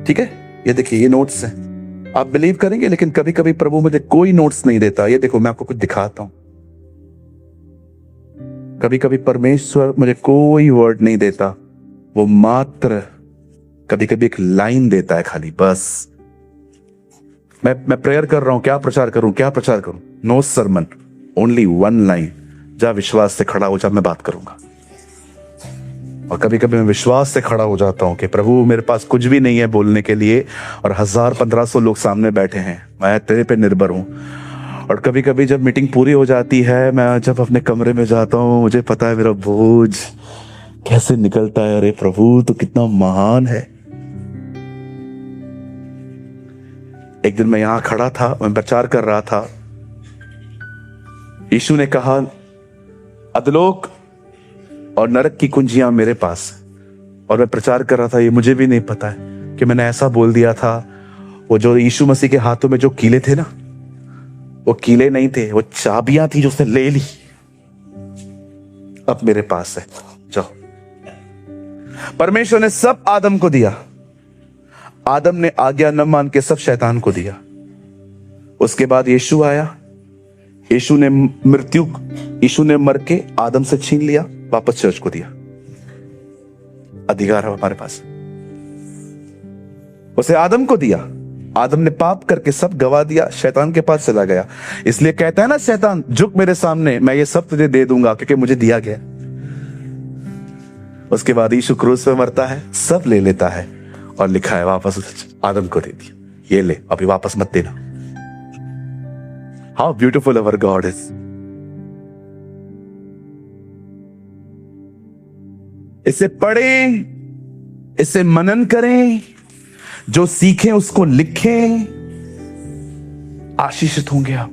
ठीक है, ये देखिए ये नोट्स हैं, आप बिलीव करेंगे, लेकिन कभी कभी प्रभु मुझे कोई नोट्स नहीं देता। ये देखो मैं आपको कुछ दिखाता हूं, कभी कभी परमेश्वर मुझे कोई वर्ड नहीं देता, वो मात्र कभी कभी एक लाइन देता है खाली, बस। मैं प्रेयर कर रहा हूं, क्या प्रचार करूं? नो सरमन, ओनली 1 लाइन, जा विश्वास से खड़ा हो जा, मैं बात करूंगा। और कभी कभी मैं विश्वास से खड़ा हो जाता हूं कि प्रभु मेरे पास कुछ भी नहीं है बोलने के लिए, और 1000-1500 लोग सामने बैठे हैं, मैं तेरे पे निर्भर हूं। और कभी कभी जब मीटिंग पूरी हो जाती है, मैं जब अपने कमरे में जाता हूं, मुझे पता है मेरा बोझ कैसे निकलता है। अरे प्रभु तो कितना महान है। एक दिन मैं यहां खड़ा था, मैं प्रचार कर रहा था, यीशु ने कहा अधलोक और नरक की कुंजियां मेरे पास, और मैं प्रचार कर रहा था। ये मुझे भी नहीं पता है कि मैंने ऐसा बोल दिया था। वो जो यीशु मसीह के हाथों में जो कीले थे ना, वो कीले नहीं थे, वो चाबियां थी जो उसने ले ली, अब मेरे पास है, जाओ। परमेश्वर ने सब आदम को दिया, आदम ने आज्ञा न मान के सब शैतान को दिया। उसके बाद यीशु आया, यीशु ने मर के आदम से छीन लिया, वापस चर्च को दिया। अधिकार है हमारे पास, उसे आदम को दिया, आदम ने पाप करके सब गवा दिया, शैतान के पास चला गया। इसलिए कहता है ना शैतान, झुक मेरे सामने, मैं ये सब तुझे दे दूंगा क्योंकि मुझे दिया गया। उसके बाद यीशु क्रूस पे मरता है, सब ले लेता है, और लिखा है वापस आदम को दे दिया, ये ले, अभी वापस मत देना। How beautiful our God is. इसे पढ़ें, इसे मनन करें, जो सीखें उसको लिखें, आशीषित होंगे आप।